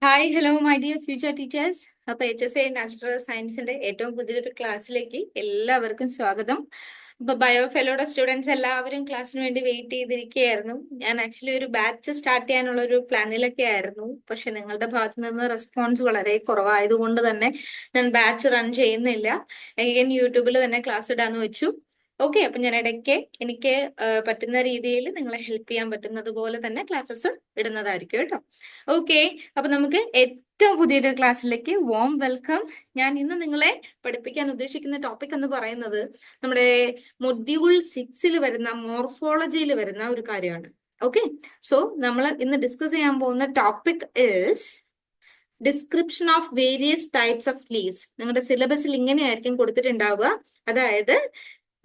Hi hello my dear future teachers. അപ്പൊ HSA natural സയൻസിന്റെ ഏറ്റവും പുതിയൊരു ക്ലാസ്സിലേക്ക് എല്ലാവർക്കും സ്വാഗതം. അപ്പൊ ബയോഫെലോയുടെ സ്റ്റുഡൻസ് എല്ലാവരും ക്ലാസ്സിന് വേണ്ടി വെയിറ്റ് ചെയ്തിരിക്കുകയായിരുന്നു. ഞാൻ ആക്ച്വലി ഒരു ബാച്ച് സ്റ്റാർട്ട് ചെയ്യാനുള്ള ഒരു പ്ലാനിലൊക്കെ ആയിരുന്നു. പക്ഷെ നിങ്ങളുടെ ഭാഗത്ത് നിന്ന് റെസ്പോൺസ് വളരെ കുറവായതുകൊണ്ട് തന്നെ ഞാൻ ബാച്ച് റൺ ചെയ്യുന്നില്ല. അഗൈൻ യൂട്യൂബിൽ തന്നെ ക്ലാസ് ഇടാന്ന് വെച്ചു. ഓക്കെ, അപ്പൊ ഞാൻ ഇടയ്ക്ക് എനിക്ക് പറ്റുന്ന രീതിയിൽ നിങ്ങളെ ഹെൽപ്പ് ചെയ്യാൻ പറ്റുന്നത് പോലെ തന്നെ ക്ലാസ്സസ് ഇടുന്നതായിരിക്കും കേട്ടോ. ഓക്കെ, അപ്പൊ നമുക്ക് ഏറ്റവും പുതിയൊരു ക്ലാസ്സിലേക്ക് വോം വെൽക്കം. ഞാൻ ഇന്ന് നിങ്ങളെ പഠിപ്പിക്കാൻ ഉദ്ദേശിക്കുന്ന ടോപ്പിക് എന്ന് പറയുന്നത് നമ്മുടെ മൊഡ്യൂൾ 6 വരുന്ന മോർഫോളജിയിൽ വരുന്ന ഒരു കാര്യമാണ്. ഓക്കെ, സോ നമ്മൾ ഇന്ന് ഡിസ്കസ് ചെയ്യാൻ പോകുന്ന topic is description of various types of leaves. നിങ്ങളുടെ സിലബസിൽ ഇങ്ങനെയായിരിക്കും കൊടുത്തിട്ടുണ്ടാവുക. അതായത്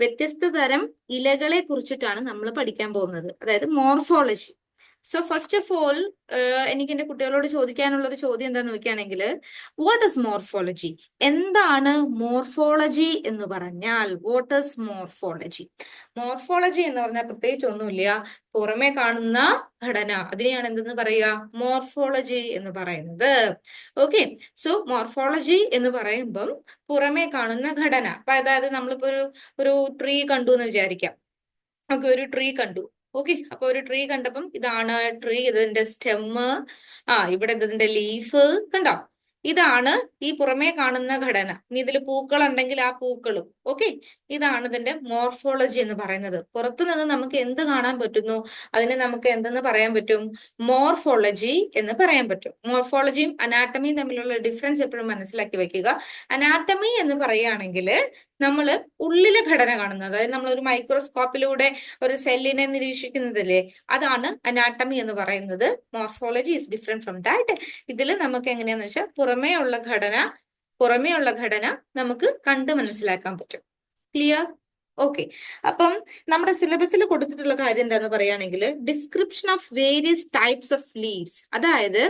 വ്യത്യസ്ത തരം ഇലകളെ കുറിച്ചിട്ടാണ് നമ്മൾ പഠിക്കാൻ പോകുന്നത്, അതായത് morphology. So first of all എനിക്ക് എന്റെ കുട്ടികളോട് ചോദിക്കാനുള്ള ഒരു ചോദ്യം എന്താന്ന് വെക്കുകയാണെങ്കിൽ, വാട്ട് ഇസ് മോർഫോളജി? എന്താണ് മോർഫോളജി എന്ന് പറഞ്ഞാൽ? What is morphology? മോർഫോളജി എന്ന് പറഞ്ഞാൽ പ്രത്യേകിച്ച് ഒന്നുമില്ല, പുറമെ കാണുന്ന ഘടന, അതിനെയാണ് എന്തെന്ന് പറയുക? മോർഫോളജി എന്ന് പറയുന്നത്. ഓക്കെ, സോ മോർഫോളജി എന്ന് പറയുമ്പം പുറമെ കാണുന്ന ഘടന. അപ്പൊ അതായത് നമ്മളിപ്പോ ഒരു ട്രീ കണ്ടു എന്ന് വിചാരിക്കാം. ഓക്കെ, ഒരു ട്രീ കണ്ടു. ഓക്കെ, അപ്പൊ ഒരു ട്രീ കണ്ടപ്പം ഇതാണ് ട്രീ, ഇതിന്റെ സ്റ്റെമ്മ്, ഇവിടെ ഇതിന്റെ ലീഫ് കണ്ടോ? ഇതാണ് ഈ പുറമേ കാണുന്ന ഘടന. ഇനി ഇതിൽ പൂക്കൾ ഉണ്ടെങ്കിൽ ആ പൂക്കളും. ഓക്കെ, ഇതാണ് ഇതിന്റെ മോർഫോളജി എന്ന് പറയുന്നത്. പുറത്തു നിന്ന് നമുക്ക് എന്ത് കാണാൻ പറ്റുന്നു, അതിനെ നമുക്ക് എന്തെന്ന് പറയാൻ പറ്റും? മോർഫോളജി എന്ന് പറയാൻ പറ്റും. മോർഫോളജിയും അനാട്ടമിയും തമ്മിലുള്ള ഡിഫറൻസ് എപ്പോഴും മനസ്സിലാക്കി വെക്കുക. അനാട്ടമി എന്ന് പറയുകയാണെങ്കിൽ നമ്മൾ ഉള്ളിലെ ഘടന കാണുന്നത്, അതായത് നമ്മൾ ഒരു മൈക്രോസ്കോപ്പിലൂടെ ഒരു സെല്ലിനെ നിരീക്ഷിക്കുന്നതല്ലേ, അതാണ് അനാട്ടമി എന്ന് പറയുന്നത്. Morphology is different from that. ഇതിൽ നമുക്ക് എങ്ങനെയാന്ന് വെച്ചാൽ പുറമേ ഉള്ള ഘടന നമുക്ക് കണ്ട് മനസ്സിലാക്കാൻ പറ്റും. ക്ലിയർ? ഓക്കെ, അപ്പം നമ്മുടെ സിലബസിൽ കൊടുത്തിട്ടുള്ള കാര്യം എന്താന്ന് പറയുകയാണെങ്കിൽ, description of various types of leaves. അതായത്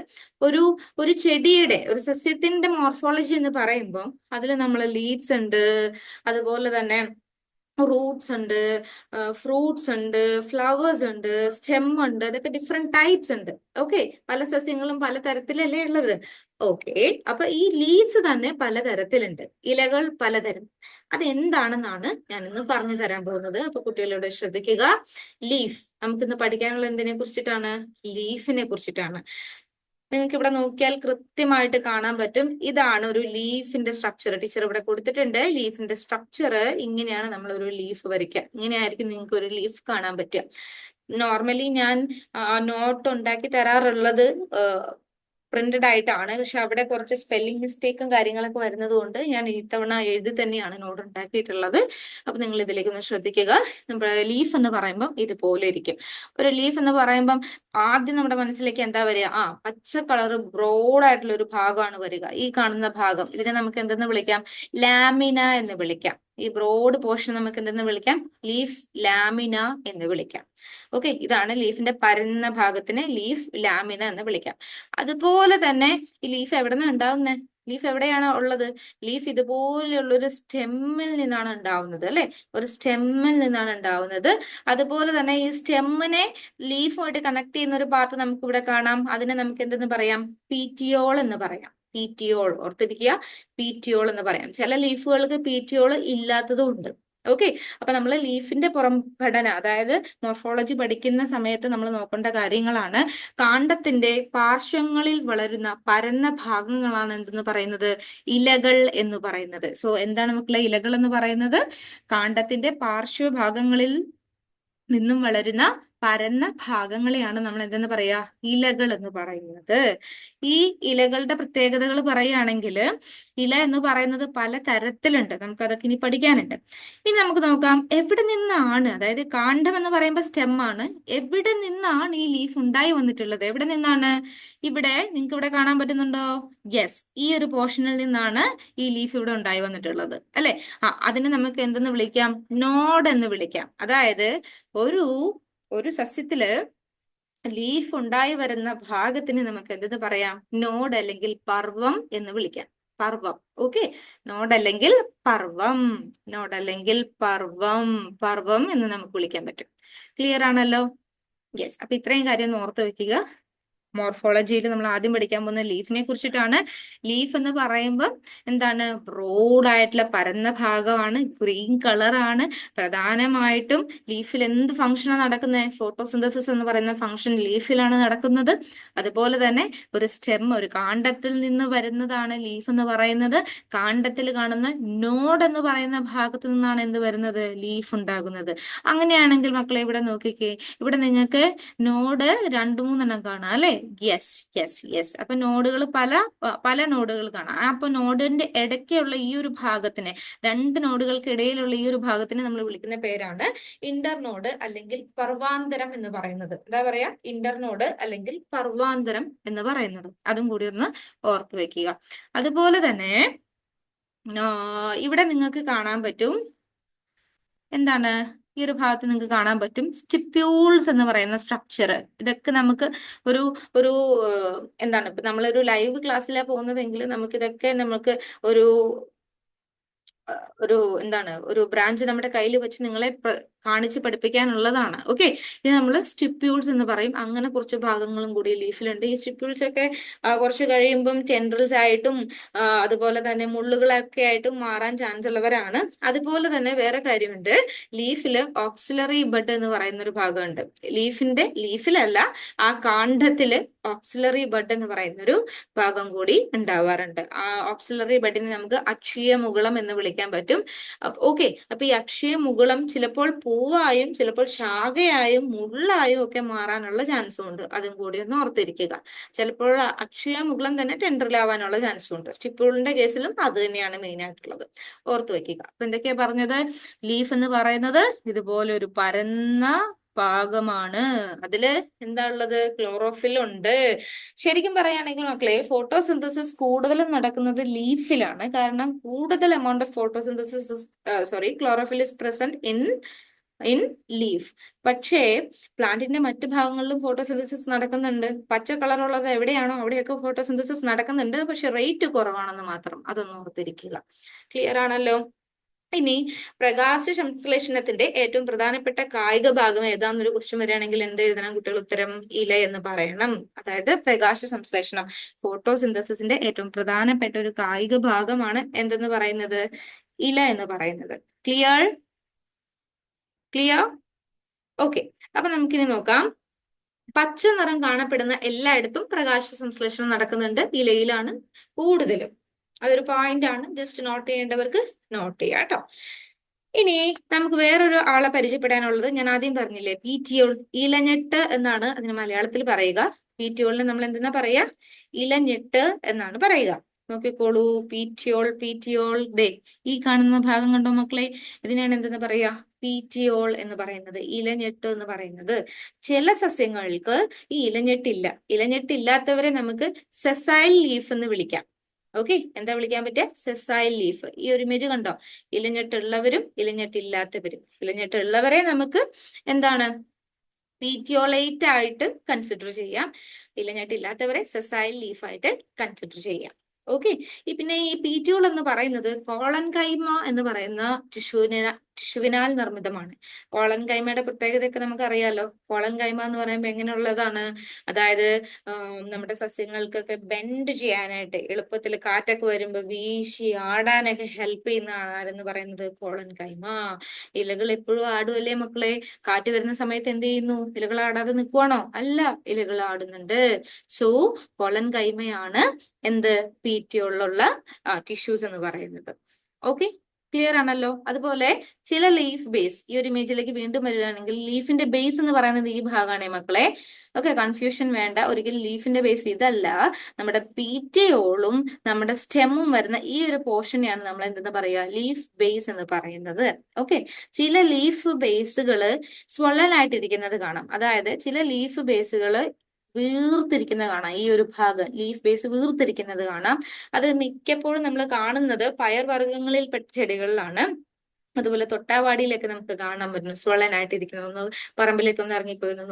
ഒരു ചെടിയുടെ, ഒരു സസ്യത്തിന്റെ മോർഫോളജി എന്ന് പറയുമ്പോൾ അതിൽ നമ്മൾ ലീവ്സ് ഉണ്ട്, അതുപോലെ തന്നെ റൂട്ട്സ് ഉണ്ട്, ഫ്രൂട്ട്സ് ഉണ്ട്, ഫ്ലവേഴ്സ് ഉണ്ട്, സ്റ്റെം ഉണ്ട്. ഇതൊക്കെ ഡിഫറെന്റ് ടൈപ്സ് ഉണ്ട്. ഓക്കെ, പല സസ്യങ്ങളും പല തരത്തിലല്ലേ ഉള്ളത്. ഓക്കെ, അപ്പൊ ഈ ലീവ്സ് തന്നെ പലതരത്തിലുണ്ട്, ഇലകൾ പലതരം. അതെന്താണെന്നാണ് ഞാൻ ഇന്ന് പറഞ്ഞു തരാൻ പോകുന്നത്. അപ്പൊ കുട്ടികളോട് ശ്രദ്ധിക്കുക. ലീഫ്, നമുക്കിന്ന് പഠിക്കാനുള്ള എന്തിനെ കുറിച്ചിട്ടാണ്? ലീഫിനെ കുറിച്ചിട്ടാണ്. നിങ്ങൾക്ക് ഇവിടെ നോക്കിയാൽ കൃത്യമായിട്ട് കാണാൻ പറ്റും. ഇതാണ് ഒരു ലീഫിന്റെ സ്ട്രക്ചർ. ടീച്ചർ ഇവിടെ കൊടുത്തിട്ടുണ്ട്. ലീഫിന്റെ സ്ട്രക്ചർ ഇങ്ങനെയാണ്. നമ്മൾ ഒരു ലീഫ് വരയ്ക്കുക. ഇങ്ങനെയായിരിക്കും നിങ്ങൾക്ക് ഒരു ലീഫ് കാണാൻ പറ്റുക. നോർമലി ഞാൻ നോട്ട് ഉണ്ടാക്കി തരാറുള്ളത് പ്രിന്റഡ് ആയിട്ടാണ്. പക്ഷെ അവിടെ കുറച്ച് സ്പെല്ലിംഗ് മിസ്റ്റേക്കും കാര്യങ്ങളൊക്കെ വരുന്നത് കൊണ്ട് ഞാൻ ഇത്തവണ എഴുതി തന്നെയാണ് നോട്ട് ഉണ്ടാക്കിയിട്ടുള്ളത്. അപ്പൊ നിങ്ങൾ ഇതിലേക്ക് ഒന്ന് ശ്രദ്ധിക്കുക. നമ്മുടെ ലീഫ് എന്ന് പറയുമ്പോൾ ഇതുപോലെ ഇരിക്കും. ഒരു ലീഫ് എന്ന് പറയുമ്പം ആദ്യം നമ്മുടെ മനസ്സിലേക്ക് എന്താ വരിക? പച്ച കളർ ബ്രോഡ് ആയിട്ടുള്ള ഒരു ഭാഗമാണ് വരിക. ഈ കാണുന്ന ഭാഗം, ഇതിനെ നമുക്ക് എന്തെന്ന് വിളിക്കാം? ലാമിന എന്ന് വിളിക്കാം. ഈ ബ്രോഡ് പോർഷൻ നമുക്ക് എന്തെന്ന് വിളിക്കാം? ലീഫ് ലാമിന എന്ന് വിളിക്കാം. ഓക്കെ, ഇതാണ് ലീഫിന്റെ പരന്ന ഭാഗത്തിന് ലീഫ് ലാമിന എന്ന് വിളിക്കാം. അതുപോലെ തന്നെ ഈ ലീഫ് എവിടെ നിന്നാണ് ഉണ്ടാവുന്നത്? ലീഫ് എവിടെയാണ് ഉള്ളത്? ലീഫ് ഇതുപോലെയുള്ള ഒരു സ്റ്റെമ്മിൽ നിന്നാണ് ഉണ്ടാവുന്നത്, അല്ലെ? ഒരു സ്റ്റെമ്മിൽ നിന്നാണ് ഉണ്ടാവുന്നത്. അതുപോലെ തന്നെ ഈ സ്റ്റെമ്മിനെ ലീഫുമായിട്ട് കണക്ട് ചെയ്യുന്ന ഒരു പാർട്ട് നമുക്ക് ഇവിടെ കാണാം. അതിനെ നമുക്ക് എന്തെന്ന് പറയാം? പീറ്റിയോൾ എന്ന് പറയാം. പീറ്റിയോൾ, ഓർത്തിരിക്കുക, പീറ്റിയോൾ എന്ന് പറയാം. ചില ലീഫുകൾക്ക് പീറ്റിയോൾ ഇല്ലാത്തതും ഉണ്ട്. ഓക്കെ, അപ്പൊ നമ്മൾ ലീഫിന്റെ പുറം ഘടന, അതായത് മോർഫോളജി പഠിക്കുന്ന സമയത്ത് നമ്മൾ നോക്കേണ്ട കാര്യങ്ങളാണ്. കാണ്ഡത്തിന്റെ പാർശ്വങ്ങളിൽ വളരുന്ന പരന്ന ഭാഗങ്ങളാണ് എന്തെന്ന് പറയുന്നത്? ഇലകൾ എന്ന് പറയുന്നത്. സോ എന്താണ് മക്കളെ ഇലകൾ എന്ന് പറയുന്നത്? കാണ്ഡത്തിന്റെ പാർശ്വഭാഗങ്ങളിൽ നിന്നും വളരുന്ന പരന്ന ഭാഗങ്ങളെയാണ് നമ്മൾ എന്തെന്ന് പറയാ? ഇലകൾ എന്ന് പറയുന്നത്. ഈ ഇലകളുടെ പ്രത്യേകതകൾ പറയുകയാണെങ്കിൽ, ഇല എന്ന് പറയുന്നത് പല തരത്തിലുണ്ട്. നമുക്ക് അതൊക്കെ ഇനി പഠിക്കാനുണ്ട്. ഇനി നമുക്ക് നോക്കാം എവിടെ നിന്നാണ്, അതായത് കാണ്ഡം എന്ന് പറയുമ്പോൾ സ്റ്റെം ആണ്. എവിടെ നിന്നാണ് ഈ ലീഫ് ഉണ്ടായി വന്നിട്ടുള്ളത്? എവിടെ നിന്നാണ്? ഇവിടെ നിങ്ങൾക്ക് ഇവിടെ കാണാൻ പറ്റുന്നുണ്ടോ? യെസ്, ഈ ഒരു പോർഷനിൽ നിന്നാണ് ഈ ലീഫ് ഇവിടെ ഉണ്ടായി വന്നിട്ടുള്ളത്, അല്ലെ? അതിനെ നമുക്ക് എന്തെന്ന് വിളിക്കാം? നോഡ് എന്ന് വിളിക്കാം. അതായത് ഒരു സസ്യത്തില് ലീഫ് ഉണ്ടായി വരുന്ന ഭാഗത്തിന് നമുക്ക് എന്തെന്ന് പറയാം? നോഡ് അല്ലെങ്കിൽ പർവം എന്ന് വിളിക്കാം. പർവം. ഓക്കെ, നോഡ് അല്ലെങ്കിൽ പർവം, നോഡ് അല്ലെങ്കിൽ പർവം എന്ന് നമുക്ക് വിളിക്കാൻ പറ്റും. ക്ലിയർ ആണല്ലോ? യെസ്, അപ്പൊ ഇത്രയും കാര്യം ഒന്ന് ഓർത്ത് വെക്കുക. മോർഫോളജിയിൽ നമ്മൾ ആദ്യം പഠിക്കാൻ പോകുന്ന ലീഫിനെ കുറിച്ചിട്ടാണ്. ലീഫ് എന്ന് പറയുമ്പോൾ എന്താണ്? ബ്രോഡായിട്ടുള്ള പരന്ന ഭാഗമാണ്, ഗ്രീൻ കളറാണ്. പ്രധാനമായിട്ടും ലീഫിൽ എന്ത് ഫംഗ്ഷനാണ് നടക്കുന്നത്? ഫോട്ടോസിന്തസിസ് എന്ന് പറയുന്ന ഫംഗ്ഷൻ ലീഫിലാണ് നടക്കുന്നത്. അതുപോലെ തന്നെ ഒരു സ്റ്റെം, ഒരു കാണ്ഡത്തിൽ നിന്ന് വരുന്നതാണ് ലീഫ് എന്ന് പറയുന്നത്. കാണ്ഡത്തിൽ കാണുന്ന നോഡ് എന്ന് പറയുന്ന ഭാഗത്ത് നിന്നാണ് എന്ത് വരുന്നത്? ലീഫ് ഉണ്ടാകുന്നത്. അങ്ങനെയാണെങ്കിൽ മക്കളെ ഇവിടെ നോക്കിക്കേ, ഇവിടെ നിങ്ങൾക്ക് നോഡ് 2-3 കാണാം അല്ലെ? Yes yes yes. അപ്പൊ നോഡുകൾ പല നോഡുകൾ കാണാം. അപ്പൊ നോഡിന്റെ ഇടയ്ക്കുള്ള ഈ ഒരു ഭാഗത്തിനെ, 2 നോഡുകൾക്ക് ഇടയിലുള്ള ഈ ഒരു ഭാഗത്തിനെ നമ്മൾ വിളിക്കുന്ന പേരാണ് ഇന്റർനോഡ് അല്ലെങ്കിൽ പർവാന്തരം എന്ന് പറയുന്നത്. എന്താ പറയാ? ഇന്റർനോഡ് അല്ലെങ്കിൽ പർവാന്തരം എന്ന് പറയുന്നത്. അതും കൂടി ഒന്ന് ഓർത്ത് വെക്കുക. അതുപോലെ തന്നെ ഇവിടെ നിങ്ങൾക്ക് കാണാൻ പറ്റും, എന്താണ്? ഈ ഒരു ഭാഗത്ത് നിങ്ങൾക്ക് കാണാൻ പറ്റും സ്റ്റിപ്യൂൾസ് എന്ന് പറയുന്ന സ്ട്രക്ചർ. ഇതൊക്കെ നമുക്ക് ഒരു ഒരു എന്താണ്, ഇപ്പൊ നമ്മളൊരു ലൈവ് ക്ലാസ്സിലാണ് പോകുന്നതെങ്കിൽ നമുക്കിതൊക്കെ നമുക്ക് ഒരു എന്താണ്, ഒരു ബ്രാഞ്ച് നമ്മുടെ കയ്യിൽ വെച്ച് നിങ്ങളെ കാണിച്ച് പഠിപ്പിക്കാനുള്ളതാണ്. ഓക്കെ, ഇത് നമ്മൾ സ്റ്റിപ്യൂൾസ് എന്ന് പറയും. അങ്ങനെ കുറച്ച് ഭാഗങ്ങളും കൂടി ലീഫിലുണ്ട്. ഈ സ്റ്റിപ്യൂൾസ് ഒക്കെ കുറച്ച് കഴിയുമ്പം ടെൻഡ്രിൽസ് ആയിട്ടും അതുപോലെ തന്നെ മുള്ളുകളൊക്കെ ആയിട്ടും മാറാൻ ചാൻസ് ഉള്ളവരാണ്. അതുപോലെ തന്നെ വേറെ കാര്യമുണ്ട്, ലീഫില് ഓക്സിലറി ബഡ് എന്ന് പറയുന്ന ഒരു ഭാഗമുണ്ട്. ലീഫിലല്ല, ആ കാണ്ഡത്തില് ഓക്സിലറി ബഡ് എന്ന് പറയുന്ന ഒരു ഭാഗം കൂടി ഉണ്ടാവാറുണ്ട്. ആ ഓക്സിലറി ബഡിനെ നമുക്ക് അക്ഷീയ മുകുളം എന്ന് വിളിക്കാൻ പറ്റും. ഓക്കെ, അപ്പൊ ഈ അക്ഷീയ മുകുളം ചിലപ്പോൾ പൂവായും ചിലപ്പോൾ ശാഖയായും മുള്ളായും ഒക്കെ മാറാനുള്ള ചാൻസും ഉണ്ട്. അതും കൂടി ഒന്ന് ഓർത്തിരിക്കുക. ചിലപ്പോൾ അക്ഷീയ മുകുളം തന്നെ ടെൻഡറിലാവാനുള്ള ചാൻസും ഉണ്ട്. സ്റ്റിപ്യൂളിന്റെ കേസിലും അത് തന്നെയാണ് മെയിൻ ആയിട്ടുള്ളത്. ഓർത്ത് വെക്കുക. അപ്പൊ എന്തൊക്കെയാ പറഞ്ഞത്? ലീഫ് എന്ന് പറയുന്നത് ഇതുപോലെ ഒരു പരന്ന ഭാഗമാണ്. അതില് എന്താ ഉള്ളത്? ക്ലോറോഫിൽ ഉണ്ട്. ശരിക്കും പറയുകയാണെങ്കിൽ മക്കളെ, ഫോട്ടോസിന്തസിസ് കൂടുതലും നടക്കുന്നത് ലീഫിലാണ്. കാരണം കൂടുതൽ amount of photosynthesis chlorophyll is present in leaf. പക്ഷേ പ്ലാന്റിന്റെ മറ്റു ഭാഗങ്ങളിലും ഫോട്ടോസിന്തസിസ് നടക്കുന്നുണ്ട്. പച്ച കളറുള്ളത് എവിടെയാണോ അവിടെയൊക്കെ ഫോട്ടോസിന്തസിസ് നടക്കുന്നുണ്ട്. പക്ഷെ റേറ്റ് കുറവാണെന്ന് മാത്രം. അതൊന്ന് ഓർത്തിരിക്കുക. ക്ലിയർ ആണല്ലോ? ഇനി പ്രകാശ സംശ്ലേഷണത്തിന്റെ ഏറ്റവും പ്രധാനപ്പെട്ട കായിക ഭാഗം ഏതാന്നൊരു ക്വസ്റ്റ്യൻ വരികയാണെങ്കിൽ എന്ത് എഴുതണം കുട്ടികൾ? ഉത്തരം ഇല എന്ന് പറയണം. അതായത് പ്രകാശ സംശ്ലേഷണം, ഫോട്ടോസിന്തസിസിന്റെ ഏറ്റവും പ്രധാനപ്പെട്ട ഒരു കായിക ഭാഗമാണ് എന്തെന്ന് പറയുന്നത്? ഇല എന്ന് പറയുന്നത്. ക്ലിയർ? ക്ലിയർ? ഓക്കെ, അപ്പൊ നമുക്കിനി നോക്കാം. പച്ച നിറം കാണപ്പെടുന്ന എല്ലായിടത്തും പ്രകാശ സംശ്ലേഷണം നടക്കുന്നുണ്ട്. ഇലയിലാണ് കൂടുതലും. അതൊരു പോയിന്റ് ആണ്. ജസ്റ്റ് നോട്ട് ചെയ്യേണ്ടവർക്ക് നോട്ട് ചെയ്യാം കേട്ടോ. ഇനി നമുക്ക് വേറൊരു ആളെ പരിചയപ്പെടാനുള്ളത്, ഞാൻ ആദ്യം പറഞ്ഞില്ലേ, പീറ്റിയോൾ. ഇലഞ്ഞെട്ട് എന്നാണ് അതിന് മലയാളത്തിൽ പറയുക. പീറ്റിയോളിന് നമ്മൾ എന്തെന്നാ പറയാ? ഇലഞ്ഞെട്ട് എന്നാണ് പറയുക. നോക്കിക്കോളൂ, പീറ്റിയോൾ ദേ ഈ കാണുന്ന ഭാഗം കണ്ടോ മക്കളെ? ഇതിനാണ് എന്തെന്ന് പറയാ? പീറ്റിയോൾ എന്ന് പറയുന്നത്, ഇലഞ്ഞെട്ട് എന്ന് പറയുന്നത്. ചില സസ്യങ്ങൾക്ക് ഈ ഇലഞ്ഞെട്ടില്ലാത്തവരെ നമുക്ക് സെസൈൽ ലീഫ് എന്ന് വിളിക്കാം. ഓക്കെ, എന്താ വിളിക്കാൻ പറ്റുക? Sessile leaf. ഈ ഒരു ഇമേജ് കണ്ടോ? ഇലഞ്ഞെട്ടുള്ളവരും ഇലഞ്ഞെട്ടില്ലാത്തവരും. ഇലഞ്ഞെട്ടുള്ളവരെ നമുക്ക് എന്താണ്? പീറ്റിയോളേറ്റ് ആയിട്ട് കൺസിഡർ ചെയ്യാം. ഇലഞ്ഞെട്ടില്ലാത്തവരെ സെസൈൽ ലീഫായിട്ട് കൺസിഡർ ചെയ്യാം. ഓക്കെ, പിന്നെ ഈ പീറ്റിയോൾ എന്ന് പറയുന്നത് കോളൻ കൈമ എന്ന് പറയുന്ന ടിഷ്യുവിനാൽ നിർമ്മിതമാണ്. കോളൻ കൈമയുടെ പ്രത്യേകതയൊക്കെ നമുക്കറിയാലോ. കോളൻ കൈമ എന്ന് പറയുമ്പോൾ എങ്ങനെയുള്ളതാണ്? അതായത് നമ്മുടെ സസ്യങ്ങൾക്കൊക്കെ ബെൻഡ് ചെയ്യാനായിട്ട്, എളുപ്പത്തിൽ കാറ്റൊക്കെ വരുമ്പോൾ വീശി ആടാനൊക്കെ ഹെൽപ്പ് ചെയ്യുന്നതാണ് ആരെന്ന് പറയുന്നത്? കോളൻ കൈമ. ഇലകൾ എപ്പോഴും ആടുമല്ലേ മക്കളെ? കാറ്റ് വരുന്ന സമയത്ത് എന്ത് ചെയ്യുന്നു? ഇലകൾ ആടാതെ നിൽക്കുവാണോ? അല്ല, ഇലകൾ ആടുന്നുണ്ട്. സോ കോളൻ കൈമയാണ് എന്ത്? പീറ്റിയോളിലുള്ള ടിഷ്യൂസ് എന്ന് പറയുന്നത്. ഓക്കെ, ക്ലിയർ ആണല്ലോ? അതുപോലെ ചില ലീഫ് ബേസ്, ഈ ഒരു ഇമേജിലേക്ക് വീണ്ടും വരികയാണെങ്കിൽ ലീഫിന്റെ ബേസ് എന്ന് പറയുന്നത് ഈ ഭാഗമാണ് മക്കളെ. ഓക്കെ, കൺഫ്യൂഷൻ വേണ്ട. ഒരിക്കലും ലീഫിന്റെ ബേസ് ഇതല്ല. നമ്മുടെ പീറ്റിയോളും നമ്മുടെ സ്റ്റെമ്മും വരുന്ന ഈ ഒരു പോർഷനെയാണ് നമ്മൾ എന്തെന്ന് പറയാ? ലീഫ് ബേസ് എന്ന് പറയുന്നത്. ഓക്കെ, ചില ലീഫ് ബേസുകള് സ്വള്ളലായിട്ടിരിക്കുന്നത് കാണാം. അതായത് ചില ലീഫ് ബേസുകള് വീർത്തിരിക്കുന്നത് കാണാം. ഈ ഒരു ഭാഗം ലീഫ് ബേസ് വീർത്തിരിക്കുന്നത് കാണാം. അത് മിക്കപ്പോഴും നമ്മൾ കാണുന്നത് പയർവർഗ്ഗങ്ങളിൽപ്പെട്ട ചെടികളിലാണ്. അതുപോലെ തൊട്ടാവാടിയിലൊക്കെ നമുക്ക് കാണാൻ പറ്റും സ്വളനായിട്ടിരിക്കുന്നത്. ഒന്ന് പറമ്പിലേക്ക് ഒന്ന് ഇറങ്ങിപ്പോയി ഒന്ന്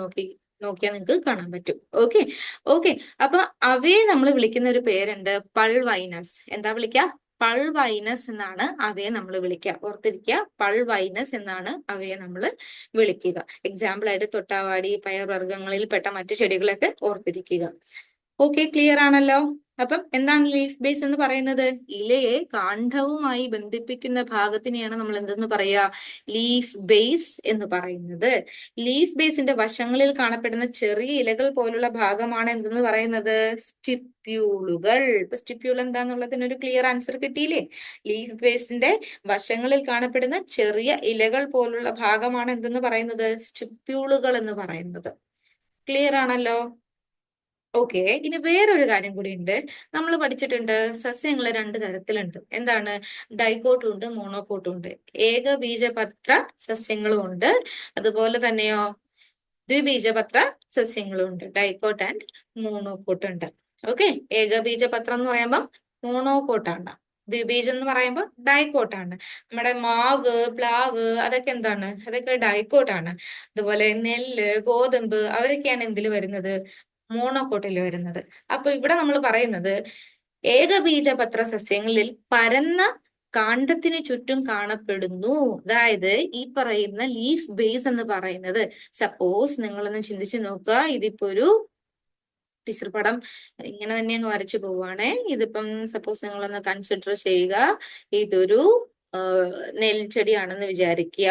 നോക്കിയാൽ നിങ്ങൾക്ക് കാണാൻ പറ്റും. ഓക്കെ, അപ്പൊ അവയെ നമ്മൾ വിളിക്കുന്ന ഒരു പേരുണ്ട്, പൾവൈനസ്. എന്താ വിളിക്കുക? പൾവൈനസ് എന്നാണ് അവയെ നമ്മൾ വിളിക്കുക. ഓർത്തിരിക്കുക, പൾവൈനസ് എന്നാണ് അവയെ നമ്മൾ വിളിക്കുക. എക്സാമ്പിൾ ആയിട്ട് തൊട്ടാവാടി, പയർവർഗ്ഗങ്ങളിൽ പെട്ട മറ്റു ചെടികളൊക്കെ ഓർത്തിരിക്കുക. ഓക്കെ, ക്ലിയർ ആണല്ലോ. അപ്പം എന്താണ് ലീഫ് ബേസ് എന്ന് പറയുന്നത്? ഇലയെ കാണ്ഡവുമായി ബന്ധിപ്പിക്കുന്ന ഭാഗത്തിനെയാണ് നമ്മൾ എന്തെന്ന് പറയാ? ലീഫ് ബേസ് എന്ന് പറയുന്നത്. ലീഫ് ബേസിന്റെ വശങ്ങളിൽ കാണപ്പെടുന്ന ചെറിയ ഇലകൾ പോലുള്ള ഭാഗമാണ് എന്തെന്ന് പറയുന്നത്? സ്റ്റിപ്യൂളുകൾ. ഇപ്പൊ സ്റ്റിപ്യൂൾ എന്താന്നുള്ളതിന് ഒരു ക്ലിയർ ആൻസർ കിട്ടിയില്ലേ? ലീഫ് ബേസിന്റെ വശങ്ങളിൽ കാണപ്പെടുന്ന ചെറിയ ഇലകൾ പോലുള്ള ഭാഗമാണ് എന്തെന്ന് പറയുന്നത്? സ്റ്റിപ്യൂളുകൾ എന്ന് പറയുന്നത്. ക്ലിയർ ആണല്ലോ. ഓക്കെ, ഇനി വേറൊരു കാര്യം കൂടി ഉണ്ട്. നമ്മൾ പഠിച്ചിട്ടുണ്ട് സസ്യങ്ങൾ രണ്ട് തരത്തിലുണ്ട്. എന്താണ്? ഡൈക്കോട്ടും ഉണ്ട്, മോണോക്കോട്ടും ഉണ്ട്. ഏകബീജപത്ര സസ്യങ്ങളും ഉണ്ട്, അതുപോലെ തന്നെയോ ദ്വിബീജപത്ര സസ്യങ്ങളും ഉണ്ട്. ഡൈക്കോട്ട് ആൻഡ് മോണോക്കോട്ട് ഉണ്ട്. ഓക്കെ, ഏകബീജപത്രം എന്ന് പറയുമ്പോൾ മോണോക്കോട്ടാണ്, ദ്വിബീജം എന്ന് പറയുമ്പോൾ ഡൈക്കോട്ടാണ്. നമ്മുടെ മാവ്, പ്ലാവ് അതൊക്കെ എന്താണ്? അതൊക്കെ ഡൈക്കോട്ടാണ്. അതുപോലെ നെല്ല്, ഗോതമ്പ് അവരൊക്കെയാണ് എന്തിൽ വരുന്നത്? മോണോക്കോട്ടിൽ വരുന്നത്. അപ്പൊ ഇവിടെ നമ്മൾ പറയുന്നത് ഏകബീജപത്ര സസ്യങ്ങളിൽ പരന്ന കാണ്ഡത്തിന് ചുറ്റും കാണപ്പെടുന്നു. അതായത് ഈ പറയുന്ന ലീഫ് ബേസ് എന്ന് പറയുന്നത്, സപ്പോസ് നിങ്ങളൊന്ന് ചിന്തിച്ചു നോക്കുക, ഇതിപ്പോ ഒരു ടീച്ചർ പടം ഇങ്ങനെ തന്നെ അങ്ങ് വരച്ചു പോവുകയാണേ. ഇതിപ്പം സപ്പോസ് നിങ്ങളൊന്ന് കൺസിഡർ ചെയ്യുക, ഇതൊരു നെൽച്ചെടിയാണെന്ന് വിചാരിക്കുക.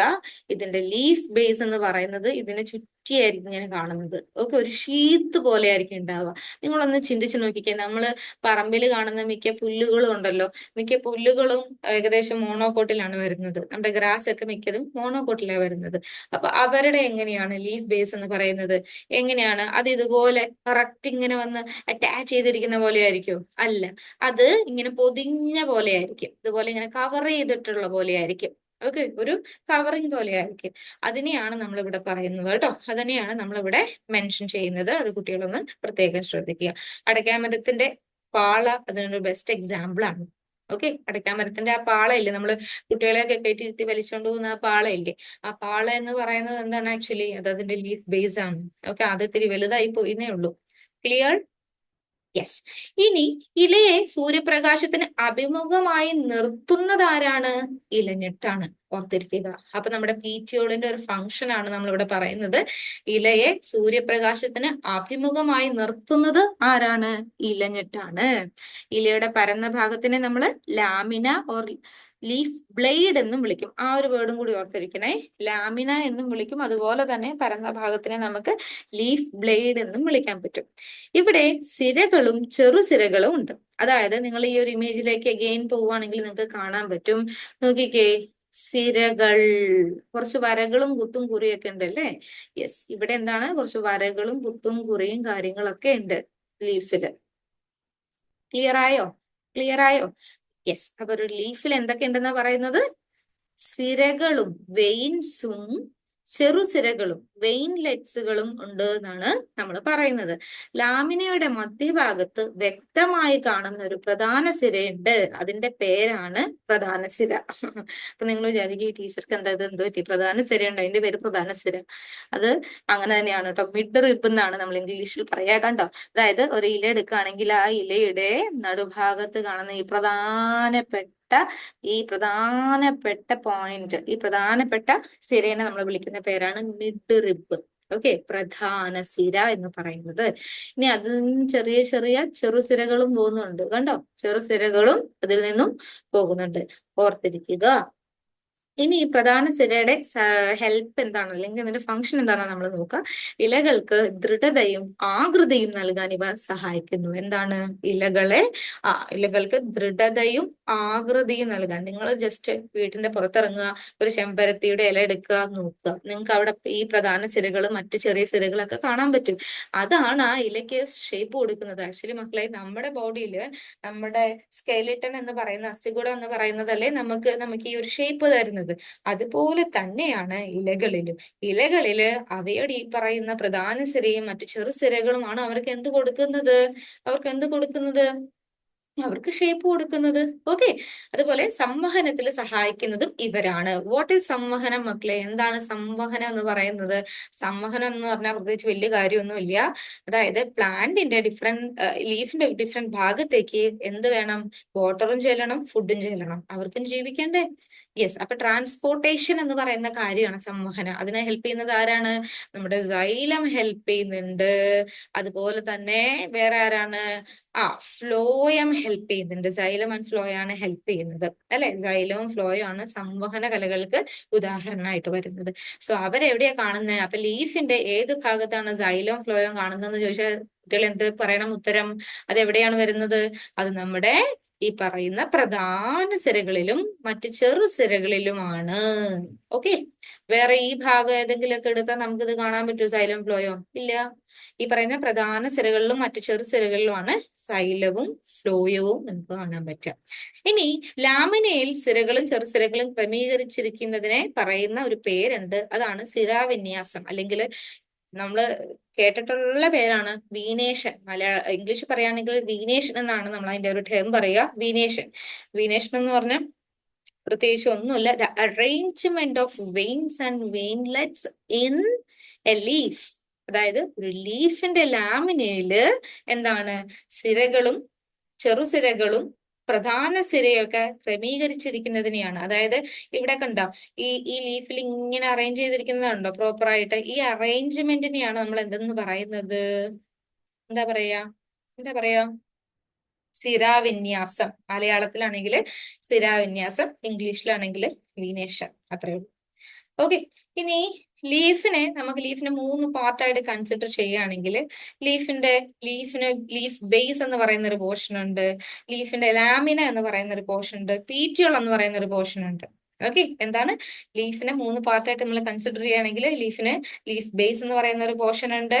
ഇതിന്റെ ലീഫ് ബേസ് എന്ന് പറയുന്നത് ഇതിനെ ചുറ്റിയായിരിക്കും ഇങ്ങനെ കാണുന്നത്. ഓക്കെ, ഒരു ഷീത്ത് പോലെ ആയിരിക്കും ഉണ്ടാവുക. നിങ്ങളൊന്ന് ചിന്തിച്ചു നോക്കിക്കേ, നമ്മള് പറമ്പിൽ കാണുന്ന മിക്ക പുല്ലുകളും ഉണ്ടല്ലോ, മിക്ക പുല്ലുകളും ഏകദേശം മോണോക്കോട്ടിലാണ് വരുന്നത്. നമ്മുടെ ഗ്രാസ് ഒക്കെ മിക്കതും മോണോക്കോട്ടിലാണ് വരുന്നത്. അപ്പൊ അവരുടെ എങ്ങനെയാണ് ലീഫ് ബേസ് എന്ന് പറയുന്നത്? എങ്ങനെയാണ് അത്? ഇതുപോലെ കറക്റ്റ് ഇങ്ങനെ വന്ന് അറ്റാച്ച് ചെയ്തിരിക്കുന്ന പോലെ ആയിരിക്കും? അല്ല, അത് ഇങ്ങനെ പൊതിഞ്ഞ പോലെ ആയിരിക്കും. ഇതുപോലെ ഇങ്ങനെ കവർ ചെയ്തിട്ടുള്ള പോലെ ആയിരിക്കും. ഓക്കെ, ഒരു കവറിങ് പോലെ ആയിരിക്കും. അതിനെയാണ് നമ്മൾ ഇവിടെ പറയുന്നത് കേട്ടോ. അതിനെയാണ് നമ്മളിവിടെ മെൻഷൻ ചെയ്യുന്നത്. അത് കുട്ടികളൊന്ന് പ്രത്യേകം ശ്രദ്ധിക്കുക. അടയ്ക്കാമരത്തിന്റെ പാള അതിനൊരു ബെസ്റ്റ് എക്സാമ്പിൾ ആണ്. ഓക്കെ, അടയ്ക്കാമരത്തിന്റെ ആ പാള ഇല്ലേ, നമ്മള് കുട്ടികളെയൊക്കെ കയറ്റിയിരുത്തി വലിച്ചോണ്ട് പോകുന്ന ആ പാള ഇല്ലേ, ആ പാള എന്ന് പറയുന്നത് എന്താണ്? ആക്ച്വലി അത് അതിന്റെ ലീഫ് ബേസ് ആണ്. ഓക്കെ, അത് ഇത്തിരി വലുതായി പോയിന്നേ ഉള്ളൂ. ക്ലിയർ? യെസ്. ഇനി ഇലയെ സൂര്യപ്രകാശത്തിന് അഭിമുഖമായി നിർത്തുന്നത് ആരാണ്? ഇലഞ്ഞിട്ടാണ്. ഓർത്തിരിക്കുക. അപ്പൊ നമ്മുടെ പീറ്റിയോളിന്റെ ഒരു ഫംഗ്ഷൻ ആണ് നമ്മൾ ഇവിടെ പറയുന്നത്. ഇലയെ സൂര്യപ്രകാശത്തിന് അഭിമുഖമായി നിർത്തുന്നത് ആരാണ്? ഇലഞ്ഞിട്ടാണ്. ഇലയുടെ പരന്ന ഭാഗത്തിനെ നമ്മൾ ലാമിന ഓർ ലീഫ് ബ്ലേഡ് എന്നും വിളിക്കും. ആ ഒരു വേർഡും കൂടി ഓർത്തിരിക്കണേ. ലാമിന എന്നും വിളിക്കും, അതുപോലെ തന്നെ പരന്ന ഭാഗത്തിനെ നമുക്ക് ലീഫ് ബ്ലേഡ് എന്നും വിളിക്കാൻ പറ്റും. ഇവിടെ സിരകളും ചെറുസിരകളും ഉണ്ട്. അതായത് നിങ്ങൾ ഈ ഒരു ഇമേജിലേക്ക് അഗെയിൻ പോവുകയാണെങ്കിൽ നിങ്ങൾക്ക് കാണാൻ പറ്റും. നോക്കിക്കേ, സിരകൾ, കുറച്ച് വരകളും കുത്തും കുറിയൊക്കെ ഉണ്ട് അല്ലേ? യെസ്, ഇവിടെ എന്താണ്? കുറച്ച് വരകളും കുത്തും കുറിയും കാര്യങ്ങളൊക്കെ ഉണ്ട് ലീഫില്. ക്ലിയർ ആയോ? ക്ലിയർ ആയോ? യെസ്. അപ്പൊ ഒരു ലീഫിൽ എന്തൊക്കെ ഉണ്ടെന്നാ പറയുന്നത്? സിരകളും വെയിൻസും ചെറുസിരകളും വെയിൻലെറ്റ്സുകളും ഉണ്ട് എന്നാണ് നമ്മൾ പറയുന്നത്. ലാമിനയുടെ മധ്യഭാഗത്ത് വ്യക്തമായി കാണുന്ന ഒരു പ്രധാന സിരയുണ്ട്. അതിന്റെ പേരാണ് പ്രധാന സിര. അപ്പൊ നിങ്ങൾ വിചാരിക്കും ഈ ടീച്ചർക്ക് എന്താ ഇത് എന്തോ പറ്റി, പ്രധാന സിരയുണ്ട്, അതിന്റെ പേര് പ്രധാന സിര. അത് അങ്ങനെ തന്നെയാണ് കേട്ടോ. മിഡ് റിബ് എന്നാണ് നമ്മൾ ഇംഗ്ലീഷിൽ പറയാ. കണ്ടോ? അതായത് ഒരു ഇല എടുക്കുകയാണെങ്കിൽ ആ ഇലയുടെ നടുഭാഗത്ത് കാണുന്ന ഈ പ്രധാനപ്പെട്ട പോയിന്റ്, ഈ പ്രധാനപ്പെട്ട സിരേനെ നമ്മൾ വിളിക്കുന്ന പേരാണ് മിഡ് റിബ്. ഓക്കെ, പ്രധാന സിര എന്ന് പറയുന്നത്. ഇനി അതിൽ നിന്നും ചെറിയ ചെറിയ ചെറുസിരകളും പോകുന്നുണ്ട്. കണ്ടോ? ചെറുസിരകളും അതിൽ നിന്നും പോകുന്നുണ്ട്. ഓർത്തിരിക്കുക. ഇനി ഈ പ്രധാന സിരയുടെ ഹെൽപ്പ് എന്താണ്, അല്ലെങ്കിൽ അതിന്റെ ഫംഗ്ഷൻ എന്താണെന്ന് നമ്മൾ നോക്കുക. ഇലകൾക്ക് ദൃഢതയും ആകൃതിയും നൽകാൻ ഇവ സഹായിക്കുന്നു. എന്താണ്? ഇലകൾക്ക് ദൃഢതയും ആകൃതിയും നൽകാൻ. നിങ്ങൾ ജസ്റ്റ് വീട്ടിന്റെ പുറത്തിറങ്ങുക, ഒരു ചെമ്പരത്തിയുടെ ഇല എടുക്കുക, നോക്കുക, നിങ്ങൾക്ക് അവിടെ ഈ പ്രധാന സിരകളും മറ്റു ചെറിയ സിരകളൊക്കെ കാണാൻ പറ്റും. അതാണ് ആ ഇലയ്ക്ക് ഷേപ്പ് കൊടുക്കുന്നത്. ആക്ച്വലി മക്കളെ, നമ്മുടെ ബോഡിയിൽ നമ്മുടെ സ്കെലിട്ടൺ എന്ന് പറയുന്ന അസ്ഥികൂടം എന്ന് പറയുന്നതല്ലേ നമുക്ക് ഈ ഒരു ഷേപ്പ് തരുന്നത്. അതുപോലെ തന്നെയാണ് ഇലകളിലും. ഇലകളില് അവയുടെ ഈ പറയുന്ന പ്രധാന സിരയും മറ്റു ചെറു സിരകളുമാണ് അവർക്ക് എന്ത് കൊടുക്കുന്നത്? അവർക്ക് ഷേപ്പ് കൊടുക്കുന്നത്. ഓക്കെ, അതുപോലെ സംവഹനത്തിൽ സഹായിക്കുന്നതും ഇവരാണ്. വാട്ട് ഈസ് സംവഹനം മക്കളെ? എന്താണ് സംവഹനം എന്ന് പറയുന്നത്? സംവഹനം എന്ന് പറഞ്ഞാൽ പ്രത്യേകിച്ച് വലിയ കാര്യമൊന്നുമില്ല. അതായത് പ്ലാന്റിന്റെ ലീഫിന്റെ ഡിഫറെന്റ് ഭാഗത്തേക്ക് എന്ത് വേണം? വാട്ടറും ചെല്ലണം, ഫുഡും ചെല്ലണം, അവർക്കും ജീവിക്കണ്ടേ? യെസ്. അപ്പൊ ട്രാൻസ്പോർട്ടേഷൻ എന്ന് പറയുന്ന കാര്യമാണ് സംവഹനം. അതിനെ ഹെൽപ്പ് ചെയ്യുന്നത് ആരാണ്? നമ്മുടെ സൈലം ഹെൽപ്പ് ചെയ്യുന്നുണ്ട്. അതുപോലെ തന്നെ വേറെ ആരാണ്? ഫ്ലോയം ഹെൽപ്പ് ചെയ്യുന്നുണ്ട്. സൈലം ആൻഡ് ഫ്ലോയാണ് ഹെൽപ്പ് ചെയ്യുന്നത്, അല്ലെ? സൈലവും ഫ്ലോയും ആണ് സംവഹന കലകൾക്ക് ഉദാഹരണമായിട്ട് വരുന്നത്. സോ അവരെവിടെയാ കാണുന്നത്? അപ്പൊ ലീഫിന്റെ ഏത് ഭാഗത്താണ് സൈലവും ഫ്ലോയും കാണുന്നതെന്ന് ചോദിച്ചാൽ കുട്ടികൾ എന്ത് പറയണം ഉത്തരം? അത് എവിടെയാണ് വരുന്നത്? അത് നമ്മുടെ ഈ പറയുന്ന പ്രധാന സിരകളിലും മറ്റ് ചെറു സിരകളിലുമാണ്. ഓക്കെ, വേറെ ഈ ഭാഗം ഏതെങ്കിലുമൊക്കെ എടുത്താൽ നമുക്കിത് കാണാൻ പറ്റുമോ? സൈലം ഫ്ലോയോ? ഇല്ല. ഈ പറയുന്ന പ്രധാന സിരകളിലും മറ്റു ചെറു സിരകളിലുമാണ് സൈലവും ഫ്ലോയവും നമുക്ക് കാണാൻ പറ്റുക. ഇനി ലാമിനയിൽ സിരകളും ചെറുസിരകളും ക്രമീകരിച്ചിരിക്കുന്നതിനെ പറയുന്ന ഒരു പേരുണ്ട്. അതാണ് സിരാവിന്യാസം, അല്ലെങ്കിൽ നമ്മൾ കേട്ടിട്ടുള്ള പേരാണ് വീനേഷൻ. ഇംഗ്ലീഷ് പറയുകയാണെങ്കിൽ വീനേഷൻ എന്നാണ് നമ്മൾ അതിന്റെ ഒരു ടേം പറയുക. വീനേഷൻ എന്ന് പറഞ്ഞാൽ പ്രത്യേകിച്ച് ഒന്നുമില്ല, the arrangement of veins and veinlets in a leaf. അതായത് ഒരു ലീഫിന്റെ ലാമിനയില് എന്താണ്? സിരകളും ചെറുസിരകളും പ്രധാന സിരയൊക്കെ ക്രമീകരിച്ചിരിക്കുന്നതിനെയാണ്. അതായത് ഇവിടെ കണ്ടോ, ഈ ലീഫിൽ ഇങ്ങനെ അറേഞ്ച് ചെയ്തിരിക്കുന്നതുണ്ടോ പ്രോപ്പർ ആയിട്ട്? ഈ അറേഞ്ച്മെന്റിനെയാണ് നമ്മൾ എന്തെന്ന് പറയുന്നത്? എന്താ പറയാ? എന്താ പറയാ? സിരാവിന്യാസം. മലയാളത്തിലാണെങ്കിൽ സിരാവിന്യാസം, ഇംഗ്ലീഷിലാണെങ്കിൽ വീനേഷൻ. അത്രേ ഉള്ളൂ. ഓക്കെ, ഇനി ലീഫിനെ 3 പാർട്ടായിട്ട് കൺസിഡർ ചെയ്യുകയാണെങ്കിൽ ലീഫിന് ലീഫ് ബേസ് എന്ന് പറയുന്ന ഒരു പോർഷൻ ഉണ്ട്, ലീഫിന്റെ ലാമിന എന്ന് പറയുന്ന ഒരു പോർഷൻ ഉണ്ട്, പീറ്റിയോൾ എന്ന് പറയുന്ന ഒരു പോർഷൻ ഉണ്ട്. ഓക്കെ, എന്താണ്? ലീഫിനെ 3 പാർട്ടായിട്ട് നമ്മൾ കൺസിഡർ ചെയ്യുകയാണെങ്കിൽ ലീഫ് ബേസ് എന്ന് പറയുന്ന ഒരു പോർഷൻ ഉണ്ട്,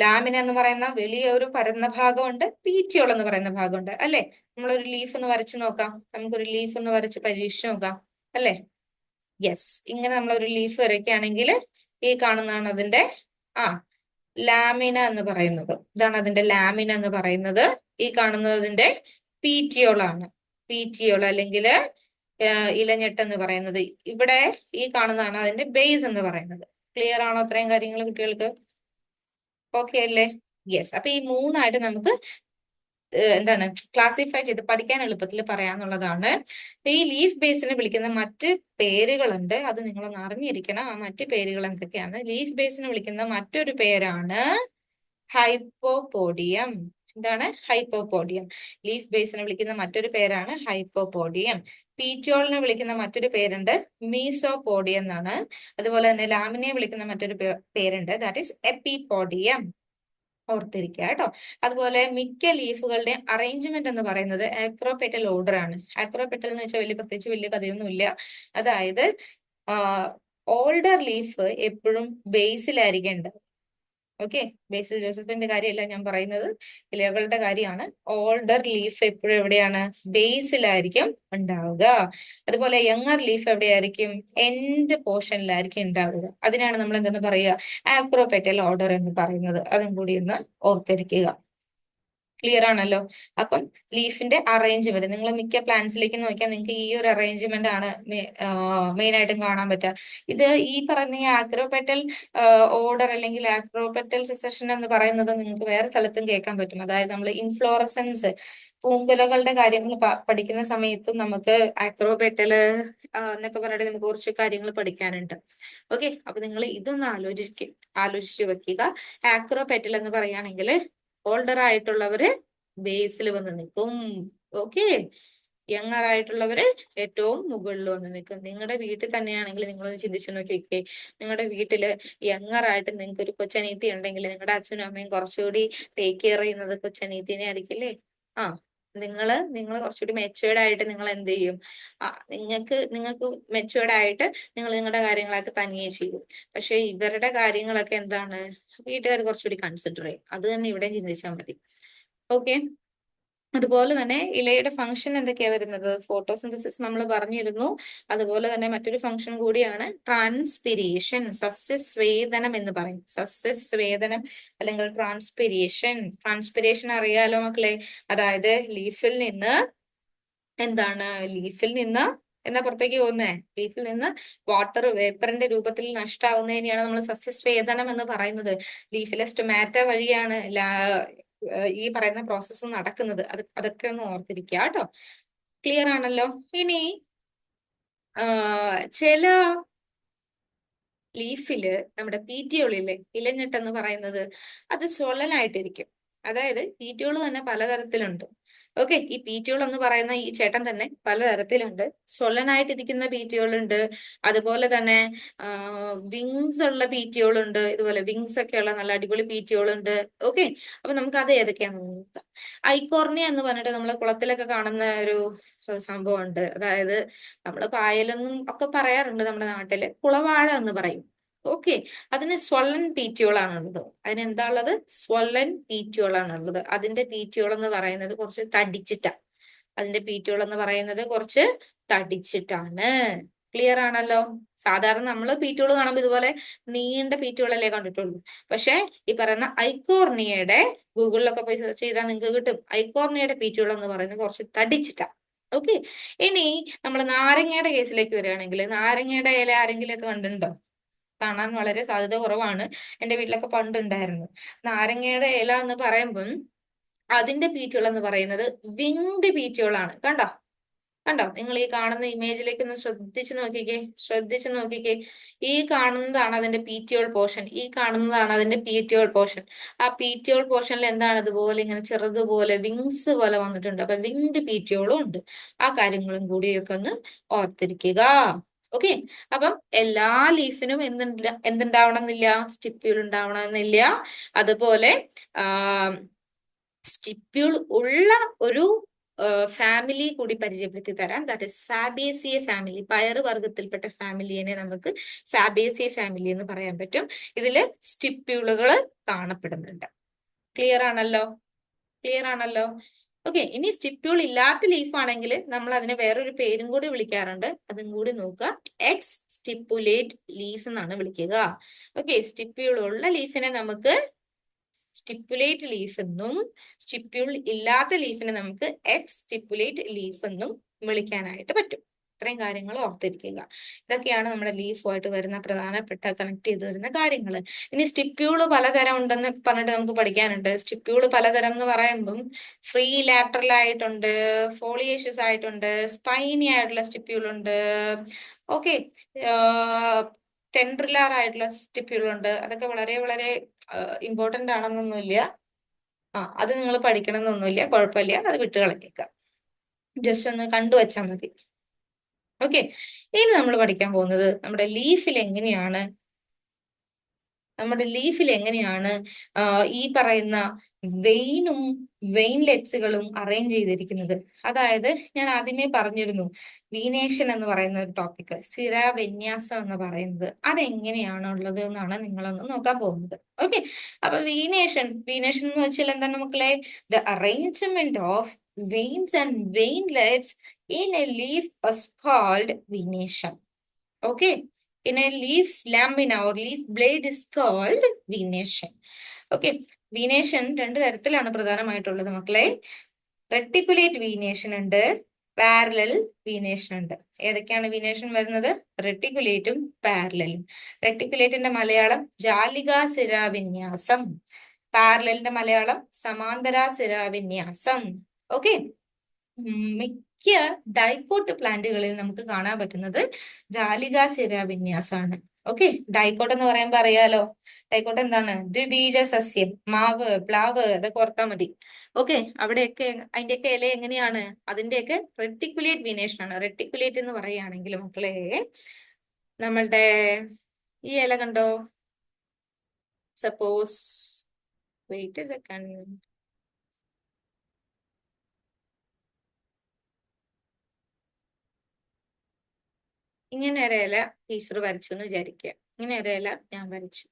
ലാമിന എന്ന് പറയുന്ന വലിയ ഒരു പരന്ന ഭാഗമുണ്ട്, പീറ്റിയോൾ എന്ന് പറയുന്ന ഭാഗമുണ്ട്, അല്ലെ? നമ്മളൊരു ലീഫ് ഒന്ന് വരച്ചു നോക്കാം. നമുക്കൊരു ലീഫ് ഒന്ന് വരച്ച് പരീക്ഷിച്ച് നോക്കാം, അല്ലെ? യെസ്. ഇങ്ങനെ നമ്മളൊരു ലീഫ് വരയ്ക്കുകയാണെങ്കിൽ ഈ കാണുന്നതാണ് അതിന്റെ ലാമിന എന്ന് പറയുന്നത്. ഇതാണ് അതിന്റെ ലാമിന എന്ന് പറയുന്നത്. ഈ കാണുന്നത് അതിന്റെ പീറ്റിയോളാണ്. പീറ്റിയോൾ അല്ലെങ്കിൽ ഇലഞ്ഞെട്ട് എന്ന് പറയുന്നത്. ഇവിടെ ഈ കാണുന്നതാണ് അതിന്റെ ബേസ് എന്ന് പറയുന്നത്. ക്ലിയർ ആണോ അത്രയും കാര്യങ്ങൾ കുട്ടികൾക്ക്? ഓക്കെ അല്ലേ? യെസ്. അപ്പൊ ഈ 3ആയിട്ട് നമുക്ക് എന്താണ് ക്ലാസിഫൈ ചെയ്ത് പഠിക്കാൻ എളുപ്പത്തിൽ പറയാന്നുള്ളതാണ്. ഈ ലീഫ് ബേസിനെ വിളിക്കുന്ന മറ്റ് പേരുകളുണ്ട്, അത് നിങ്ങളൊന്ന് അറിഞ്ഞിരിക്കണം. ആ മറ്റ് പേരുകൾ എന്തൊക്കെയാണ്? ലീഫ് ബേസിനെ വിളിക്കുന്ന മറ്റൊരു പേരാണ് ഹൈപ്പോപോഡിയം. എന്താണ്? ഹൈപ്പോപോഡിയം. ലീഫ് ബേസിനെ വിളിക്കുന്ന മറ്റൊരു പേരാണ് ഹൈപ്പോപോഡിയം. പീറ്റിയോളിനെ വിളിക്കുന്ന മറ്റൊരു പേരുണ്ട് മീസോപോഡിയം എന്നാണ്. അതുപോലെ തന്നെ ലാമിനെ വിളിക്കുന്ന മറ്റൊരു പേരുണ്ട്, ദാറ്റ് ഈസ് എപ്പിപോഡിയം. ഓർത്തിരിക്കുക കേട്ടോ. അതുപോലെ മിക്ക ലീഫുകളുടെ അറേഞ്ച്മെന്റ് എന്ന് പറയുന്നത് ആക്രോപെറ്റൽ ഓർഡർ ആണ്. ആക്രോപെറ്റൽ എന്ന് വെച്ചാൽ പ്രത്യേകിച്ച് വലിയ കഥയൊന്നുമില്ല. അതായത് ഓൾഡർ ലീഫ് എപ്പോഴും ബേസിലായിരിക്കും. ഓക്കെ, ബേസിൽ ജോസഫിന്റെ കാര്യമല്ല ഞാൻ പറയുന്നത്, ഇലകളുടെ കാര്യമാണ്. ഓൾഡർ ലീഫ് എപ്പോഴും എവിടെയാണ്? ബേസിലായിരിക്കും ഉണ്ടാവുക. അതുപോലെ യങ്ങർ ലീഫ് എവിടെയായിരിക്കും? എൻഡ് പോർഷനിലായിരിക്കും ഉണ്ടാവുക. അതിനാണ് നമ്മൾ എന്തെന്ന് പറയുക? ആക്രോപെറ്റൽ ഓർഡർ എന്ന് പറയുന്നത്. അതും കൂടി ഒന്ന് ഓർത്തിരിക്കുക. ക്ലിയർ ആണല്ലോ? അപ്പം ലീഫിന്റെ അറേഞ്ച്മെന്റ് നിങ്ങൾ മിക്ക പ്ലാന്റ്സിലേക്ക് നോക്കിയാൽ നിങ്ങൾക്ക് ഈ ഒരു അറേഞ്ച്മെന്റ് ആണ് മെയിൻ ആയിട്ടും കാണാൻ പറ്റുക. ഇത് ഈ പറഞ്ഞ ആക്രോപെറ്റൽ ഓർഡർ അല്ലെങ്കിൽ ആക്രോപെറ്റൽ സെസഷൻ എന്ന് പറയുന്നത് നിങ്ങൾക്ക് വേറെ സ്ഥലത്തും കേൾക്കാൻ പറ്റും. അതായത് നമ്മൾ ഇൻഫ്ലോറസൻസ് പൂങ്കുലകളുടെ കാര്യങ്ങൾ പഠിക്കുന്ന സമയത്തും നമുക്ക് ആക്രോപെറ്റല് എന്നൊക്കെ പറഞ്ഞിട്ട് നമുക്ക് കുറച്ച് കാര്യങ്ങൾ പഠിക്കാനുണ്ട്. ഓക്കെ, അപ്പൊ നിങ്ങൾ ഇതൊന്ന് ആലോചിച്ച് വെക്കുക. ആക്രോപെറ്റൽ എന്ന് പറയുകയാണെങ്കിൽ ഓൾഡർ ആയിട്ടുള്ളവര് ബേസിൽ വന്ന് നിൽക്കും. ഓക്കെ, യങ്ങർ ആയിട്ടുള്ളവര് ഏറ്റവും മുകളിൽ വന്ന് നിൽക്കും. നിങ്ങളുടെ വീട്ടിൽ തന്നെയാണെങ്കിൽ നിങ്ങളൊന്ന് ചിന്തിച്ചു നോക്കിക്കേ, നിങ്ങളുടെ വീട്ടില് യങ്ങർ ആയിട്ട് നിങ്ങൾക്ക് ഒരു കൊച്ചനീത്തി ഉണ്ടെങ്കിൽ നിങ്ങളുടെ അച്ഛനും അമ്മയും കുറച്ചുകൂടി ടേക്ക് കെയർ ചെയ്യുന്നത് കൊച്ചനീത്തിനെ ആയിരിക്കില്ലേ? നിങ്ങൾ കുറച്ചുകൂടി മെച്ചുവേർഡ് ആയിട്ട് നിങ്ങൾ എന്ത് ചെയ്യും? നിങ്ങൾക്ക് മെച്ചുവേർഡ് ആയിട്ട് നിങ്ങൾ നിങ്ങളുടെ കാര്യങ്ങളൊക്കെ തനിയെ ചെയ്യും. പക്ഷെ ഇവരുടെ കാര്യങ്ങളൊക്കെ എന്താണ്? വീട്ടുകാർ കുറച്ചുകൂടി കൺസിഡർ ചെയ്യും. അത് തന്നെ ഇവിടെ ചിന്തിച്ചാൽ മതി. ഓക്കെ, അതുപോലെ തന്നെ ഇലയുടെ ഫംഗ്ഷൻ എന്തൊക്കെയാ വരുന്നത്? ഫോട്ടോസിന്തസിസ് നമ്മൾ പറഞ്ഞിരുന്നു. അതുപോലെ തന്നെ മറ്റൊരു ഫംഗ്ഷൻ കൂടിയാണ് ട്രാൻസ്പിരേഷൻ, സസ്യസ്വേദനം എന്ന് പറയും. സസ്യസ്വേദനം അല്ലെങ്കിൽ ട്രാൻസ്പിരേഷൻ. ട്രാൻസ്പിരേഷൻ അറിയാലോ മക്കളെ, അതായത് ലീഫിൽ നിന്ന് ലീഫിൽ നിന്ന് എന്താ പുറത്തേക്ക് പോകുന്നേ? ലീഫിൽ നിന്ന് വാട്ടർ വേപ്പറിന്റെ രൂപത്തിൽ നഷ്ടാവുന്നതിനെയാണ് നമ്മൾ സസ്യസ്വേദനം എന്ന് പറയുന്നത്. ലീഫിലെ സ്റ്റൊമാറ്റ വഴിയാണ് ഈ പറയുന്ന പ്രോസസ്സ് നടക്കുന്നത്. അതൊക്കെ ഒന്ന് ഓർത്തിരിക്കുക കേട്ടോ. ക്ലിയർ ആണല്ലോ? ഇനി ചില ലീഫില് നമ്മുടെ പീറ്റിയോളില്ലേ, ഇലഞ്ഞിട്ടെന്ന് പറയുന്നത്, അത് സ്വൊള്ളനായിട്ടിരിക്കും. അതായത് പീറ്റിയോള് തന്നെ പലതരത്തിലുണ്ട്. ഓക്കെ, ഈ പീറ്റിയോൾ എന്ന് പറയുന്ന ഈ ചേട്ടൻ തന്നെ പലതരത്തിലുണ്ട്. സ്വൊള്ളനായിട്ടിരിക്കുന്ന പീറ്റിയോൾ ഉണ്ട്, അതുപോലെ തന്നെ വിങ്സ് ഉള്ള പീറ്റിയോൾ ഉണ്ട്, ഇതുപോലെ വിങ്സ് ഒക്കെ ഉള്ള നല്ല അടിപൊളി പീറ്റിയോൾ ഉണ്ട്. ഓക്കെ, അപ്പൊ നമുക്ക് അത് ഏതൊക്കെയാണെന്ന് നോക്കാം. ഐക്കോർണിയ എന്ന് പറഞ്ഞിട്ട് നമ്മളെ കുളത്തിലൊക്കെ കാണുന്ന ഒരു സംഭവം ഉണ്ട്. അതായത് നമ്മള് പായലെന്നും ഒക്കെ പറയാറുണ്ട് നമ്മുടെ നാട്ടില്, കുളവാഴ എന്ന് പറയും. ഓക്കെ, അതിന് സ്വള്ളൻ പീറ്റിയോൾ ആണുള്ളത്. അതിനെന്താ ഉള്ളത്? സ്വള്ളൻ പീറ്റിയോൾ ആണുള്ളത്. അതിന്റെ പീറ്റിയോൾ എന്ന് പറയുന്നത് കുറച്ച് തടിച്ചിട്ടാ. അതിന്റെ പീറ്റിയോൾ എന്ന് പറയുന്നത് കുറച്ച് തടിച്ചിട്ടാണ്. ക്ലിയർ ആണല്ലോ? സാധാരണ നമ്മള് പീറ്റിയോൾ കാണുമ്പോൾ ഇതുപോലെ നീണ്ട പീറ്റിയോളല്ലേ കണ്ടിട്ടുള്ളൂ. പക്ഷെ ഈ പറയുന്ന ഐക്കോർണിയയുടെ, ഗൂഗിളിലൊക്കെ പോയി സെർച്ച് ചെയ്താൽ നിങ്ങൾക്ക് കിട്ടും, ഐക്കോർണിയയുടെ പീറ്റിയോൾ എന്ന് പറയുന്നത് കുറച്ച് തടിച്ചിട്ടാ. ഓക്കെ, ഇനി നമ്മൾ നാരങ്ങയുടെ കേസിലേക്ക് വരികയാണെങ്കിൽ, നാരങ്ങയുടെ ഇല ആരെങ്കിലും ഒക്കെ കണ്ടിട്ടുണ്ടോ? കാണാൻ വളരെ സാധ്യത കുറവാണ്. എന്റെ വീട്ടിലൊക്കെ പണ്ടുണ്ടായിരുന്നു. നാരങ്ങയുടെ ഇല എന്ന് പറയുമ്പം അതിന്റെ പീറ്റുകൾ എന്ന് പറയുന്നത് വിങ്ഡ് പീറ്റുകളാണ്. കണ്ടോ? കണ്ടോ? നിങ്ങൾ ഈ കാണുന്ന ഇമേജിലേക്ക് ഒന്ന് ശ്രദ്ധിച്ചു നോക്കിക്കേ. ഈ കാണുന്നതാണ് അതിന്റെ പീറ്റിയോൾ പോർഷൻ, ഈ കാണുന്നതാണ് അതിന്റെ പീറ്റിയോൾ പോർഷൻ. ആ പീറ്റിയോൾ പോർഷനിൽ എന്താണ് ഇതുപോലെ ഇങ്ങനെ ചെറുതുപോലെ വിങ്സ് പോലെ വന്നിട്ടുണ്ട്. അപ്പൊ വിങ്ഡ് പീറ്റിയോളും ഉണ്ട്. ആ കാര്യങ്ങളും കൂടിയൊക്കെ ഒന്ന് ഓർത്തിരിക്കുക. ഓക്കെ, അപ്പം എല്ലാ ലീഫിനും എന്തുണ്ടാവണമെന്നില്ല? സ്റ്റിപ്യൂൾ ഉണ്ടാവണമെന്നില്ല. അതുപോലെ സ്റ്റിപ്യൂൾ ഉള്ള ഒരു ഫാമിലി കൂടി പരിചയപ്പെടുത്തി തരാം. That is Fabaceae family. പയറ് വർഗത്തിൽപ്പെട്ട ഫാമിലിയെ നമുക്ക് ഫാബേസിയ ഫാമിലി എന്ന് പറയാൻ പറ്റും. ഇതില് സ്റ്റിപ്യൂളുകൾ കാണപ്പെടുന്നുണ്ട്. ക്ലിയർ ആണല്ലോ? ക്ലിയർ ആണല്ലോ? ഓക്കെ, ഇനി സ്റ്റിപ്യൂൾ ഇല്ലാത്ത ലീഫ് ആണെങ്കിൽ നമ്മൾ അതിനെ വേറൊരു പേരും കൂടി വിളിക്കാറുണ്ട്. അതും കൂടി നോക്കുക. എക്സ് സ്റ്റിപ്പുലേറ്റ് ലീഫ് എന്നാണ് വിളിക്കുക. ഓക്കെ, സ്റ്റിപ്യൂൾ ഉള്ള ലീഫിനെ നമുക്ക് സ്റ്റിപ്പുലേറ്റ് ലീഫ് എന്നും, സ്റ്റിപ്യൂൾ ഇല്ലാത്ത ലീഫിനെ നമുക്ക് എക്സ് സ്റ്റിപ്പുലേറ്റ് ലീഫ് എന്നും വിളിക്കാനായിട്ട് പറ്റും. ഇത്രയും കാര്യങ്ങൾ ഓർത്തിരിക്കുക. ഇതൊക്കെയാണ് നമ്മുടെ ലീഫുമായിട്ട് വരുന്ന പ്രധാനപ്പെട്ട കണക്ട് ചെയ്ത് വരുന്ന കാര്യങ്ങൾ. ഇനി സ്റ്റിപ്യൂള് പലതരം ഉണ്ടെന്ന് പറഞ്ഞിട്ട് നമുക്ക് പഠിക്കാനുണ്ട്. സ്റ്റിപ്യൂള് പലതരം എന്ന് പറയുമ്പം ഫ്രീ ലാറ്ററൽ ആയിട്ടുണ്ട്, ഫോളിയേഷ്യസ് ആയിട്ടുണ്ട്, സ്പൈനി ആയിട്ടുള്ള സ്റ്റിപ്യൂൾ ഉണ്ട്. ഓക്കെ, ടെൻഡ്രിലാർ ആയിട്ടുള്ള സ്റ്റിപ്യൂൾ ഉണ്ട്. അതൊക്കെ വളരെ വളരെ ഇമ്പോർട്ടന്റ് ആണെന്നൊന്നുമില്ല. അത് നിങ്ങൾ പഠിക്കണം എന്നൊന്നുമില്ല, കുഴപ്പമില്ല, അത് വിട്ട് കളഞ്ഞേക്കാം. ജസ്റ്റ് ഒന്ന് കണ്ടുവച്ചാൽ മതി. ഓക്കെ, ഇനി നമ്മൾ പഠിക്കാൻ പോകുന്നത് നമ്മുടെ ലീഫിൽ എങ്ങനെയാണ് ഈ പറയുന്ന വെയിനും വെയിൻലെറ്റ്സുകളും അറേഞ്ച് ചെയ്തിരിക്കുന്നത്. അതായത് ഞാൻ ആദ്യമേ പറഞ്ഞിരുന്നു, വീനേഷൻ എന്ന് പറയുന്ന ഒരു ടോപ്പിക്, സിരാവിന്യാസം എന്ന് പറയുന്നത് അതെങ്ങനെയാണ് ഉള്ളത് എന്നാണ് നിങ്ങളൊന്ന് നോക്കാൻ പോകുന്നത്. ഓക്കെ, അപ്പൊ വീനേഷൻ എന്ന് വെച്ചാൽ എന്താണ് മക്കളെ? The arrangement of veins and veinlets in a leaf is called venation. Okay, in a leaf lamina or leaf blade is called venation. Okay, venation രണ്ട് തരത്തിലാണ് പ്രധാനമായിട്ടുള്ളത് മക്കളെ. റെട്ടിക്കുലേറ്റ് വീനേഷൻ ഉണ്ട്, പാരലൽ വീനേഷൻ ഉണ്ട്. ഏതൊക്കെയാണ് വീനേഷൻ വരുന്നത്? റെട്ടിക്കുലേറ്റും പാരലലും. റെട്ടിക്കുലേറ്റിന്റെ മലയാളം ജാലികാ സിരാവിന്യാസം, പാരലലിന്റെ മലയാളം സമാന്തരാ സിരാവിന്യാസം. ഓക്കെ, മിക്ക dicot പ്ലാന്റുകളിൽ നമുക്ക് കാണാൻ പറ്റുന്നത് ജാലികാ സിരാവിന്യാസാണ്. ഓക്കെ, ഡൈക്കോട്ട് എന്ന് പറയുമ്പോൾ അറിയാലോ, ഡൈക്കോട്ട് എന്താണ്? ദ്വിബീജ സസ്യം, മാവ്, പ്ലാവ്, അതൊക്കെ ഓർത്താൽ മതി. ഓക്കെ, അവിടെയൊക്കെ അതിന്റെയൊക്കെ ഇല എങ്ങനെയാണ്? അതിന്റെയൊക്കെ റെട്ടിക്കുലേറ്റ് വീനേഷൻ ആണ്. റെട്ടിക്കുലേറ്റ് എന്ന് പറയുകയാണെങ്കിൽ മക്കളെ, നമ്മളുടെ ഈ ഇല കണ്ടോ? സപ്പോസ് വെയിറ്റ് എ സെക്കൻഡ്, ഇങ്ങനെ ഒരു ഇല ടീച്ചർ വരച്ചു എന്ന് വിചാരിക്കുക. ഇങ്ങനെ ഒരു ഇല ഞാൻ വരച്ചു.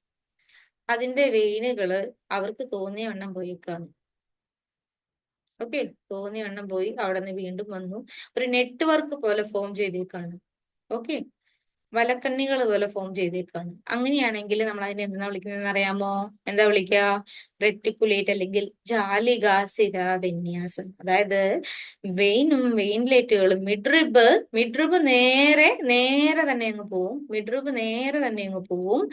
അതിന്റെ വെയിനുകള് അവർക്ക് തോന്നിയ വണ്ണം പോയിക്കാണ്. ഓക്കെ, തോന്നിയ എണ്ണം പോയി, അവിടെ നിന്ന് വീണ്ടും വന്നു. ഒരു നെറ്റ്വർക്ക് പോലെ ഫോം ചെയ്തേക്കാണ്. ഓക്കെ, വലക്കണ്ണികൾ പോലെ ഫോം ചെയ്തേക്കാണ്. അങ്ങനെയാണെങ്കിൽ നമ്മൾ അതിനെ എന്താ വിളിക്കുന്നതെന്ന് അറിയാമോ? എന്താ വിളിക്കുക? റെട്ടിക്കുലേറ്റ് അല്ലെങ്കിൽ ജാലികാ സിരാ വിന്യാസം. അതായത് വെയിനും വെയിൻലെറ്റുകളും മിഡ്രിബ് നേരെ നേരെ തന്നെ അങ്ങ് പോവും. മിഡ്രിബ് നേരെ തന്നെ അങ്ങ് പോവും.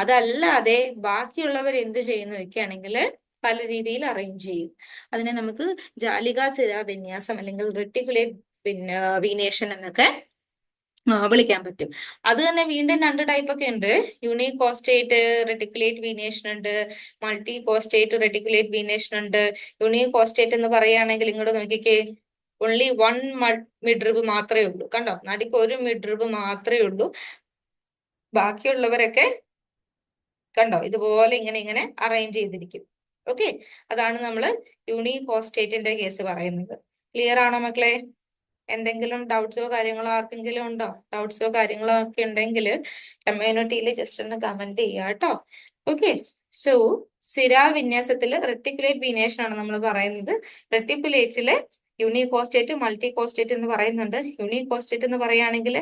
അതല്ലാതെ ബാക്കിയുള്ളവർ എന്ത് ചെയ്യുന്നു വെക്കുകയാണെങ്കിൽ പല രീതിയിൽ അറേഞ്ച് ചെയ്യും. അതിനെ നമുക്ക് ജാലികാ സിരാ വിന്യാസം അല്ലെങ്കിൽ റെട്ടിക്കുലേറ്റ് പിന്നെ വീനേഷൻ എന്നൊക്കെ വിളിക്കാൻ പറ്റും. അത് തന്നെ വീണ്ടും രണ്ട് ടൈപ്പ് ഒക്കെ ഉണ്ട്. യൂണിക് കോസ്റ്റേറ്റ് റെട്ടിക്കുലേറ്റ് വീനേഷൻ ഉണ്ട്, മൾട്ടി കോസ്റ്റേറ്റ് റെട്ടിക്കുലേറ്റ് വീനേഷൻ ഉണ്ട്. യൂണിക് കോസ്റ്റേറ്റ് എന്ന് പറയുകയാണെങ്കിൽ ഇങ്ങോട്ട് നോക്കിക്കേ, ഓൺലി വൺ മിഡ്രിബ് മാത്രമേ ഉള്ളൂ. കണ്ടോ, നടുക്ക് ഒരു മിഡ്രിബ് മാത്രമേ ഉള്ളൂ. ബാക്കിയുള്ളവരൊക്കെ കണ്ടോ ഇതുപോലെ ഇങ്ങനെ ഇങ്ങനെ അറേഞ്ച് ചെയ്തിരിക്കും. ഓക്കെ, അതാണ് നമ്മൾ യൂണിക് കോസ്റ്റേറ്റിന്റെ കേസ് പറയുന്നത്. ക്ലിയർ ആണോ മക്കളെ? എന്തെങ്കിലും ഡൗട്ട്സോ കാര്യങ്ങളോ ആർക്കെങ്കിലും ഉണ്ടോ? ഡൗട്ട്സോ കാര്യങ്ങളോ ഒക്കെ ഉണ്ടെങ്കിൽ കമ്മ്യൂണിറ്റിയിൽ ജസ്റ്റ് ഒന്ന് കമന്റ് ചെയ്യുക കേട്ടോ. ഓക്കെ, സോ സിരാ വിന്യാസത്തില് റെട്ടിക്കുലേറ്റ് വീനേഷൻ ആണ് നമ്മൾ പറയുന്നത്. റെട്ടിക്കുലേറ്റില് യൂണിക് കോസ്റ്റേറ്റ് മൾട്ടി കോസ്റ്റേറ്റ് എന്ന് പറയുന്നുണ്ട്. യൂണിക് കോസ്റ്റേറ്റ് എന്ന് പറയുകയാണെങ്കിൽ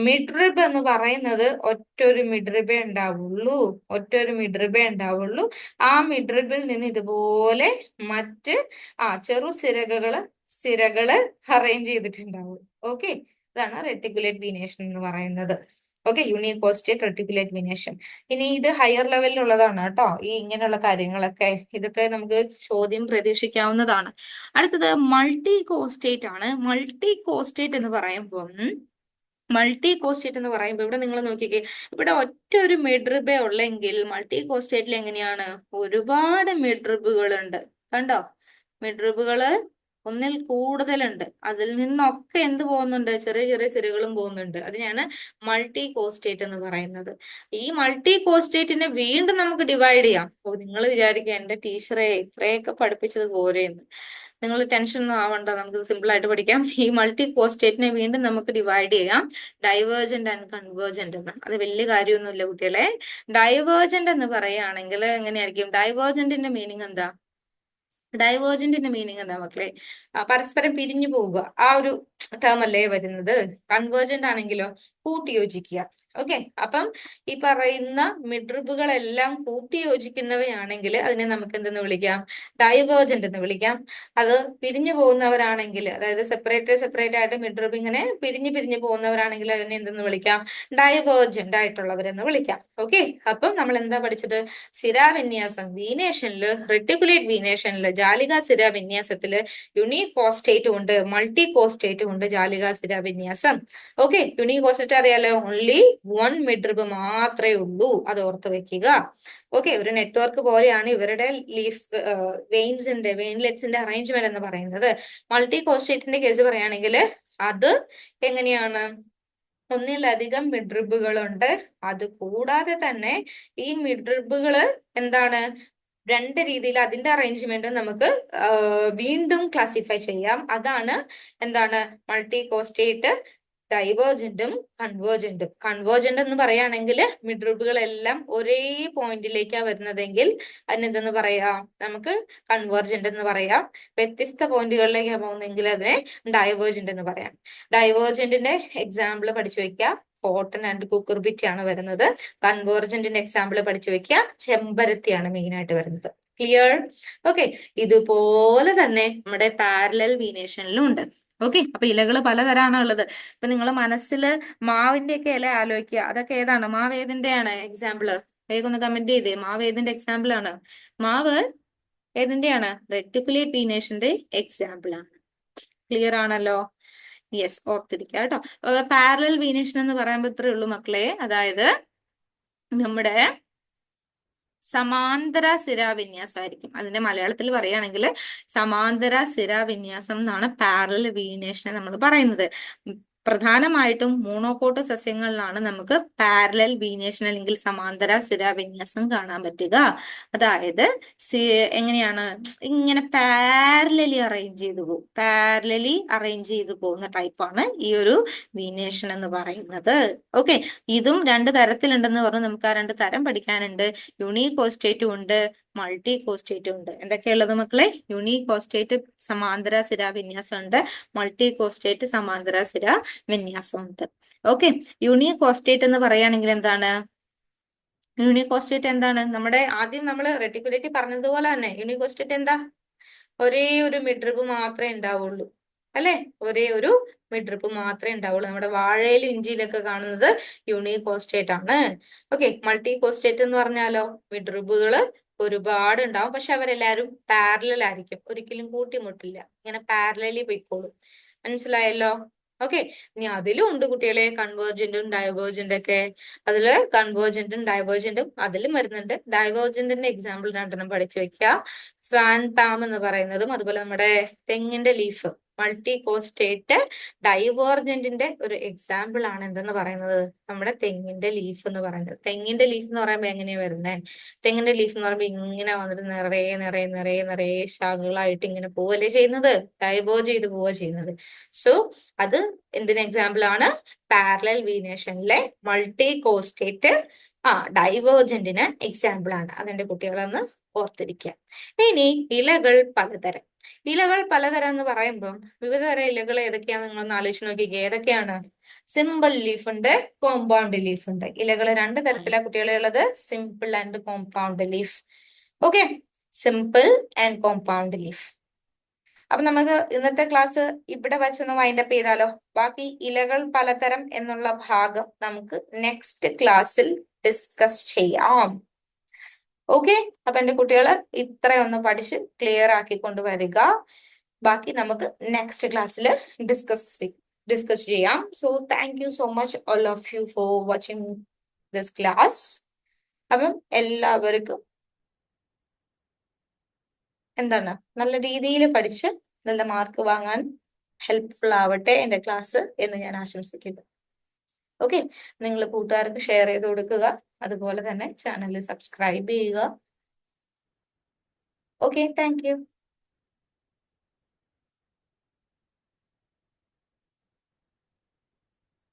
മിഡ്രിബ് എന്ന് പറയുന്നത് ഒറ്റൊരു മിഡ്രിബേ ഉണ്ടാവുള്ളൂ. ഒറ്റൊരു മിഡ്രിബേ ഉണ്ടാവുള്ളൂ. ആ മിഡ്രിബിൽ നിന്ന് ഇതുപോലെ മറ്റ് ചെറു സിരകള് അറേഞ്ച് ചെയ്തിട്ടുണ്ടാവും. ഓക്കെ, ഇതാണ് റെട്ടിക്കുലേറ്റ് വീനേഷൻ എന്ന് പറയുന്നത്. Okay, unicostate reticulate venation. ഇനി ഇത് ഹയർ ലെവലിലുള്ളതാണ് കേട്ടോ. ഈ ഇങ്ങനെയുള്ള കാര്യങ്ങളൊക്കെ ഇതൊക്കെ നമുക്ക് ചോദ്യം പ്രതീക്ഷിക്കാവുന്നതാണ്. അടുത്തത് മൾട്ടി കോസ്റ്റേറ്റ് ആണ്. മൾട്ടി കോസ്റ്റേറ്റ് എന്ന് പറയുമ്പോൾ ഇവിടെ നിങ്ങൾ നോക്കിക്കേ, ഇവിടെ ഒറ്റ ഒരു മിഡ്രിബേ ഉള്ളെങ്കിൽ മൾട്ടി കോസ്റ്റേറ്റിൽ എങ്ങനെയാണ്? ഒരുപാട് മിഡ്രിബുകൾ ഉണ്ട്. കണ്ടോ, മിഡ്രിബുകള് ഒന്നിൽ കൂടുതലുണ്ട്. അതിൽ നിന്നൊക്കെ എന്ത് പോകുന്നുണ്ട്? ചെറിയ ചെറിയ സിരകളും പോകുന്നുണ്ട്. അതിനെയാണ് മൾട്ടി കോസ്റ്റേറ്റ് എന്ന് പറയുന്നത്. ഈ മൾട്ടി കോസ്റ്റേറ്റിനെ വീണ്ടും നമുക്ക് ഡിവൈഡ് ചെയ്യാം. ഓ, നിങ്ങൾ വിചാരിക്കുക എന്റെ ടീച്ചറെ ഇത്രയൊക്കെ പഠിപ്പിച്ചത് പോരെയെന്ന്. നിങ്ങൾ ടെൻഷൻ ഒന്നും ആവണ്ട, നമുക്ക് സിമ്പിൾ ആയിട്ട് പഠിക്കാം. ഈ മൾട്ടി കോസ്റ്റേറ്റിനെ വീണ്ടും നമുക്ക് ഡിവൈഡ് ചെയ്യാം ഡൈവേർജന്റ് ആൻഡ് കൺവേർജന്റ് എന്ന്. അത് വലിയ കാര്യമൊന്നുമില്ല കുട്ടികളെ. ഡൈവേർജന്റ് എന്ന് പറയുകയാണെങ്കിൽ എങ്ങനെയായിരിക്കും? ഡൈവേർജന്റിന്റെ മീനിങ് എന്താ? ഡൈവേർജന്റിന്റെ മീനിങ് എന്താ മക്കളെ? പരസ്പരം പിരിഞ്ഞു പോവുക, ആ ഒരു ടേം അല്ലേ വരുന്നത്. കൺവേർജന്റ് ആണെങ്കിലോ കൂട്ടിയോജിക്കുക. ഓക്കെ, അപ്പം ഈ പറയുന്ന മിഡ്രിബുകളെല്ലാം കൂട്ടിയോജിക്കുന്നവയാണെങ്കിൽ അതിനെ നമുക്ക് എന്തെന്ന് വിളിക്കാം? ഡൈവേർജന്റ് എന്ന് വിളിക്കാം. അത് പിരിഞ്ഞു പോകുന്നവരാണെങ്കിൽ, അതായത് സെപ്പറേറ്റ് ആയിട്ട് മിഡ്രിബ് ഇങ്ങനെ പിരിഞ്ഞു പിരിഞ്ഞു പോകുന്നവരാണെങ്കിൽ അതിനെ എന്തെന്ന് വിളിക്കാം? ഡൈവേർജന്റ് ആയിട്ടുള്ളവരെന്ന് വിളിക്കാം. ഓക്കെ, അപ്പം നമ്മൾ എന്താ പഠിച്ചത്? സിരാവിന്യാസം വീനേഷനില്, റെട്ടിക്കുലേറ്റ് വീനേഷനില്, ജാലിക സിരാ വിന്യാസത്തില് യുണീക് കോസ്റ്റേറ്റും ഉണ്ട്, മൾട്ടി കോസ്റ്റേറ്റും ഉണ്ട് ജാലിക സിരാ വിന്യാസം. ഓക്കെ, യുണീക് കോസ്റ്റേറ്റ് അറിയാലോ, ഓൺലി വൺ മിഡ്രിബ് മാത്രമേ ഉള്ളൂ. അത് ഓർത്ത് വെക്കുക. ഓക്കെ, ഒരു നെറ്റ്വർക്ക് പോലെയാണ് ഇവരുടെ ലീഫ് വെയിൻലെറ്റ്സിന്റെ അറേഞ്ച്മെന്റ് എന്ന് പറയുന്നത്. മൾട്ടി കോസ്റ്റേറ്റിന്റെ കേസ് പറയുകയാണെങ്കിൽ അത് എങ്ങനെയാണ്? ഒന്നിലധികം മിഡ്രിബുകളുണ്ട്. അത് കൂടാതെ തന്നെ ഈ മിഡ്രിബുകള് എന്താണ്? രണ്ട് രീതിയിൽ അതിന്റെ അറേഞ്ച്മെന്റ് നമുക്ക് വീണ്ടും ക്ലാസിഫൈ ചെയ്യാം. അതാണ് എന്താണ്? Multi cos theta, ഡൈവേർജന്റും കൺവേർജന്റും. കൺവേർജന്റ് എന്ന് പറയുകയാണെങ്കിൽ മിഡ്രിബുകളെല്ലാം ഒരേ പോയിന്റിലേക്കാണ് വരുന്നതെങ്കിൽ അതിനെന്തെന്ന് പറയാം? നമുക്ക് കൺവേർജന്റ് എന്ന് പറയാം. വ്യത്യസ്ത പോയിന്റുകളിലേക്കാണ് പോകുന്നതെങ്കിൽ അതിനെ ഡൈവേർജന്റ് എന്ന് പറയാം. ഡൈവേർജന്റിന്റെ എക്സാമ്പിൾ പഠിച്ചു വെക്കുക, കോട്ടൺ ആൻഡ് കുക്കുർബിറ്റ് ആണ് വരുന്നത്. കൺവേർജന്റിന്റെ എക്സാമ്പിൾ പഠിച്ചു വെക്കുക, ചെമ്പരത്തിയാണ് മെയിൻ ആയിട്ട് വരുന്നത്. ക്ലിയർ? ഓക്കെ, ഇതുപോലെ തന്നെ നമ്മുടെ പാരലൽ വീനേഷനിലും ഉണ്ട്. ഓക്കെ, അപ്പൊ ഇലകൾ പലതരമാണ് ഉള്ളത്. ഇപ്പൊ നിങ്ങൾ മനസ്സിൽ മാവിന്റെ ഒക്കെ ഇല ആലോചിക്കുക. അതൊക്കെ ഏതാണ്? മാവ് ഏതിന്റെയാണ് എക്സാമ്പിള്? വേഗം ഒന്ന് കമന്റ് ചെയ്തേ. മാവ് ഏതിന്റെ എക്സാമ്പിൾ ആണ്? മാവ് ഏതിന്റെയാണ്? റെട്ടിക്കുലേറ്റ് വീനേഷന്റെ എക്സാമ്പിൾ ആണ്. ക്ലിയർ ആണല്ലോ? യെസ്, ഓർത്തിരിക്കുക കേട്ടോ. പാരലൽ വീനേഷൻ എന്ന് പറയുമ്പോൾ ഇത്രയേ ഉള്ളൂ മക്കളെ. അതായത് നമ്മുടെ സമാന്തര സിരാവിന്യാസം ആയിരിക്കും. അതിന്റെ മലയാളത്തിൽ പറയുകയാണെങ്കിൽ സമാന്തര സിരാവിന്യാസം എന്നാണ് പാരലൽ വീനേഷനെ നമ്മൾ പറയുന്നത്. പ്രധാനമായിട്ടും മോണോകോട്ട് സസ്യങ്ങളിലാണ് നമുക്ക് പാരലൽ വീനേഷൻ അല്ലെങ്കിൽ സമാന്തര സിരാവിന്യാസം കാണാൻ പറ്റുക. അതായത് എങ്ങനെയാണ്? ഇങ്ങനെ പാരലലി അറേഞ്ച് ചെയ്തു പോകുന്ന ടൈപ്പാണ് ഈ ഒരു വീനേഷൻ എന്ന് പറയുന്നത്. ഇതും രണ്ട് തരത്തിലുണ്ടെന്ന് പറഞ്ഞ് നമുക്ക് ആ രണ്ട് തരം പഠിക്കാനുണ്ട്. യുണീക് കോസ്റ്റേറ്റും ഉണ്ട്, മൾട്ടി കോസ്റ്റേറ്റും ഉണ്ട്. എന്തൊക്കെയുള്ളത് മക്കളെ? യൂണികോസ്റ്റേറ്റ് സമാന്തര സിര വിന്യാസം ഉണ്ട്, മൾട്ടി കോസ്റ്റേറ്റ് സമാന്തര സിര വിന്യാസം ഉണ്ട്. ഓക്കെ, യൂണികോസ്റ്റേറ്റ് എന്ന് പറയുകയാണെങ്കിൽ എന്താണ്? യൂണികോസ്റ്റേറ്റ് എന്താണ്? നമ്മുടെ ആദ്യം നമ്മൾ റെറ്റിക്കുലേറ്റ് പറഞ്ഞതുപോലെ തന്നെ യൂണികോസ്റ്റേറ്റ് എന്താ? ഒരേ ഒരു മിഡ്രിപ്പ് മാത്രമേ ഉണ്ടാവുള്ളൂ അല്ലെ? ഒരേ ഒരു മിഡ്രിപ്പ് മാത്രമേ ഉണ്ടാവുള്ളൂ. നമ്മുടെ വാഴയിലും ഇഞ്ചിയിലൊക്കെ കാണുന്നത് യൂണികോസ്റ്റേറ്റ് ആണ്. ഓക്കെ, മൾട്ടി കോസ്റ്റേറ്റ് എന്ന് പറഞ്ഞാലോ മിഡ്രിപ്പുകള് ഒരുപാട് ഉണ്ടാവും, പക്ഷെ അവരെല്ലാരും പാരലൽ ആയിരിക്കും, ഒരിക്കലും കൂട്ടിമുട്ടില്ല, ഇങ്ങനെ പാരലലി പോയിക്കോളും. മനസ്സിലായല്ലോ? ഓക്കെ, ഇനി അതിലും ഉണ്ട് കുട്ടികളെ കൺവേർജന്റും ഡൈവേർജന്റ് ഒക്കെ. അതില് കൺവേർജന്റും ഡൈവേർജന്റും അതിലും വരുന്നുണ്ട്. ഡൈവേർജന്റിന്റെ എക്സാമ്പിൾ രണ്ടെണ്ണം പഠിച്ചു വെക്കുക. ഫാൻ പാം എന്ന് പറയുന്നതും അതുപോലെ നമ്മുടെ തെങ്ങിന്റെ ലീഫ്. മൾട്ടി കോസ്റ്റേറ്റ് ഡൈവേർജന്റിന്റെ ഒരു എക്സാമ്പിൾ ആണ് എന്തെന്ന് പറയുന്നത്? നമ്മുടെ തെങ്ങിന്റെ ലീഫ് എന്ന് പറയുന്നത്. തെങ്ങിന്റെ ലീഫ് എന്ന് പറയുമ്പോൾ എങ്ങനെയാ വരുന്നത്? തെങ്ങിന്റെ ലീഫ് എന്ന് പറയുമ്പോൾ ഇങ്ങനെ വന്നിട്ട് നിറയെ നിറയെ നിറയെ നിറയെ ശാഖകളായിട്ട് ഇങ്ങനെ പോവല്ലേ ചെയ്യുന്നത്? ഡൈവേർജ് ചെയ്ത് പോവുക ചെയ്യുന്നത്. സോ അത് എന്തിന് എക്സാമ്പിൾ ആണ്? പാരലൽ വീനേഷനിലെ മൾട്ടി കോസ്റ്റേറ്റ് ഡൈവേർജന്റിന് എക്സാമ്പിൾ ആണ്. അതിന്റെ കുട്ടികളൊന്ന് ഓർത്തിരിക്കുക. ഇനി ഇലകൾ പലതരം. ഇലകൾ പലതരം എന്ന് പറയുമ്പോൾ വിവിധ തരം ഇലകൾ ഏതൊക്കെയാന്ന് നിങ്ങളൊന്ന് ആലോചിച്ച് നോക്കിക്കേ. ഏതൊക്കെയാണ്? സിമ്പിൾ ലീഫ് ഉണ്ട്, കോമ്പൗണ്ട് ലീഫ് ഉണ്ട്. ഇലകൾ രണ്ട് തരത്തിലാണ് കുട്ടികളെ ഉള്ളത്, simple and compound leaf. Okay, simple and compound leaf. അപ്പൊ നമുക്ക് ഇന്നത്തെ ക്ലാസ് ഇവിടെ വെച്ചൊന്ന് വൈൻഡപ്പ് ചെയ്താലോ? ബാക്കി ഇലകൾ പലതരം എന്നുള്ള ഭാഗം നമുക്ക് നെക്സ്റ്റ് ക്ലാസ്സിൽ ഡിസ്കസ് ചെയ്യാം. ഓക്കെ, അപ്പൊ എന്റെ കുട്ടികള് ഇത്രയൊന്ന് പഠിച്ച് ക്ലിയർ ആക്കിക്കൊണ്ട് വരിക. ബാക്കി നമുക്ക് നെക്സ്റ്റ് ക്ലാസ്സിൽ ഡിസ്കസ് ചെയ്യാം. So thank you so much all of you for watching this class. അപ്പം എല്ലാവർക്കും എന്താണ് നല്ല രീതിയിൽ പഠിച്ച് നല്ല മാർക്ക് വാങ്ങാൻ ഹെൽപ്ഫുൾ ആവട്ടെ എന്റെ ക്ലാസ് എന്ന് ഞാൻ ആശംസിക്കുന്നു. ഓക്കെ, നിങ്ങൾ കൂട്ടുകാർക്ക് ഷെയർ ചെയ്ത് കൊടുക്കുക, അതുപോലെ തന്നെ ചാനൽ സബ്സ്ക്രൈബ് ചെയ്യുക. Okay, thank you.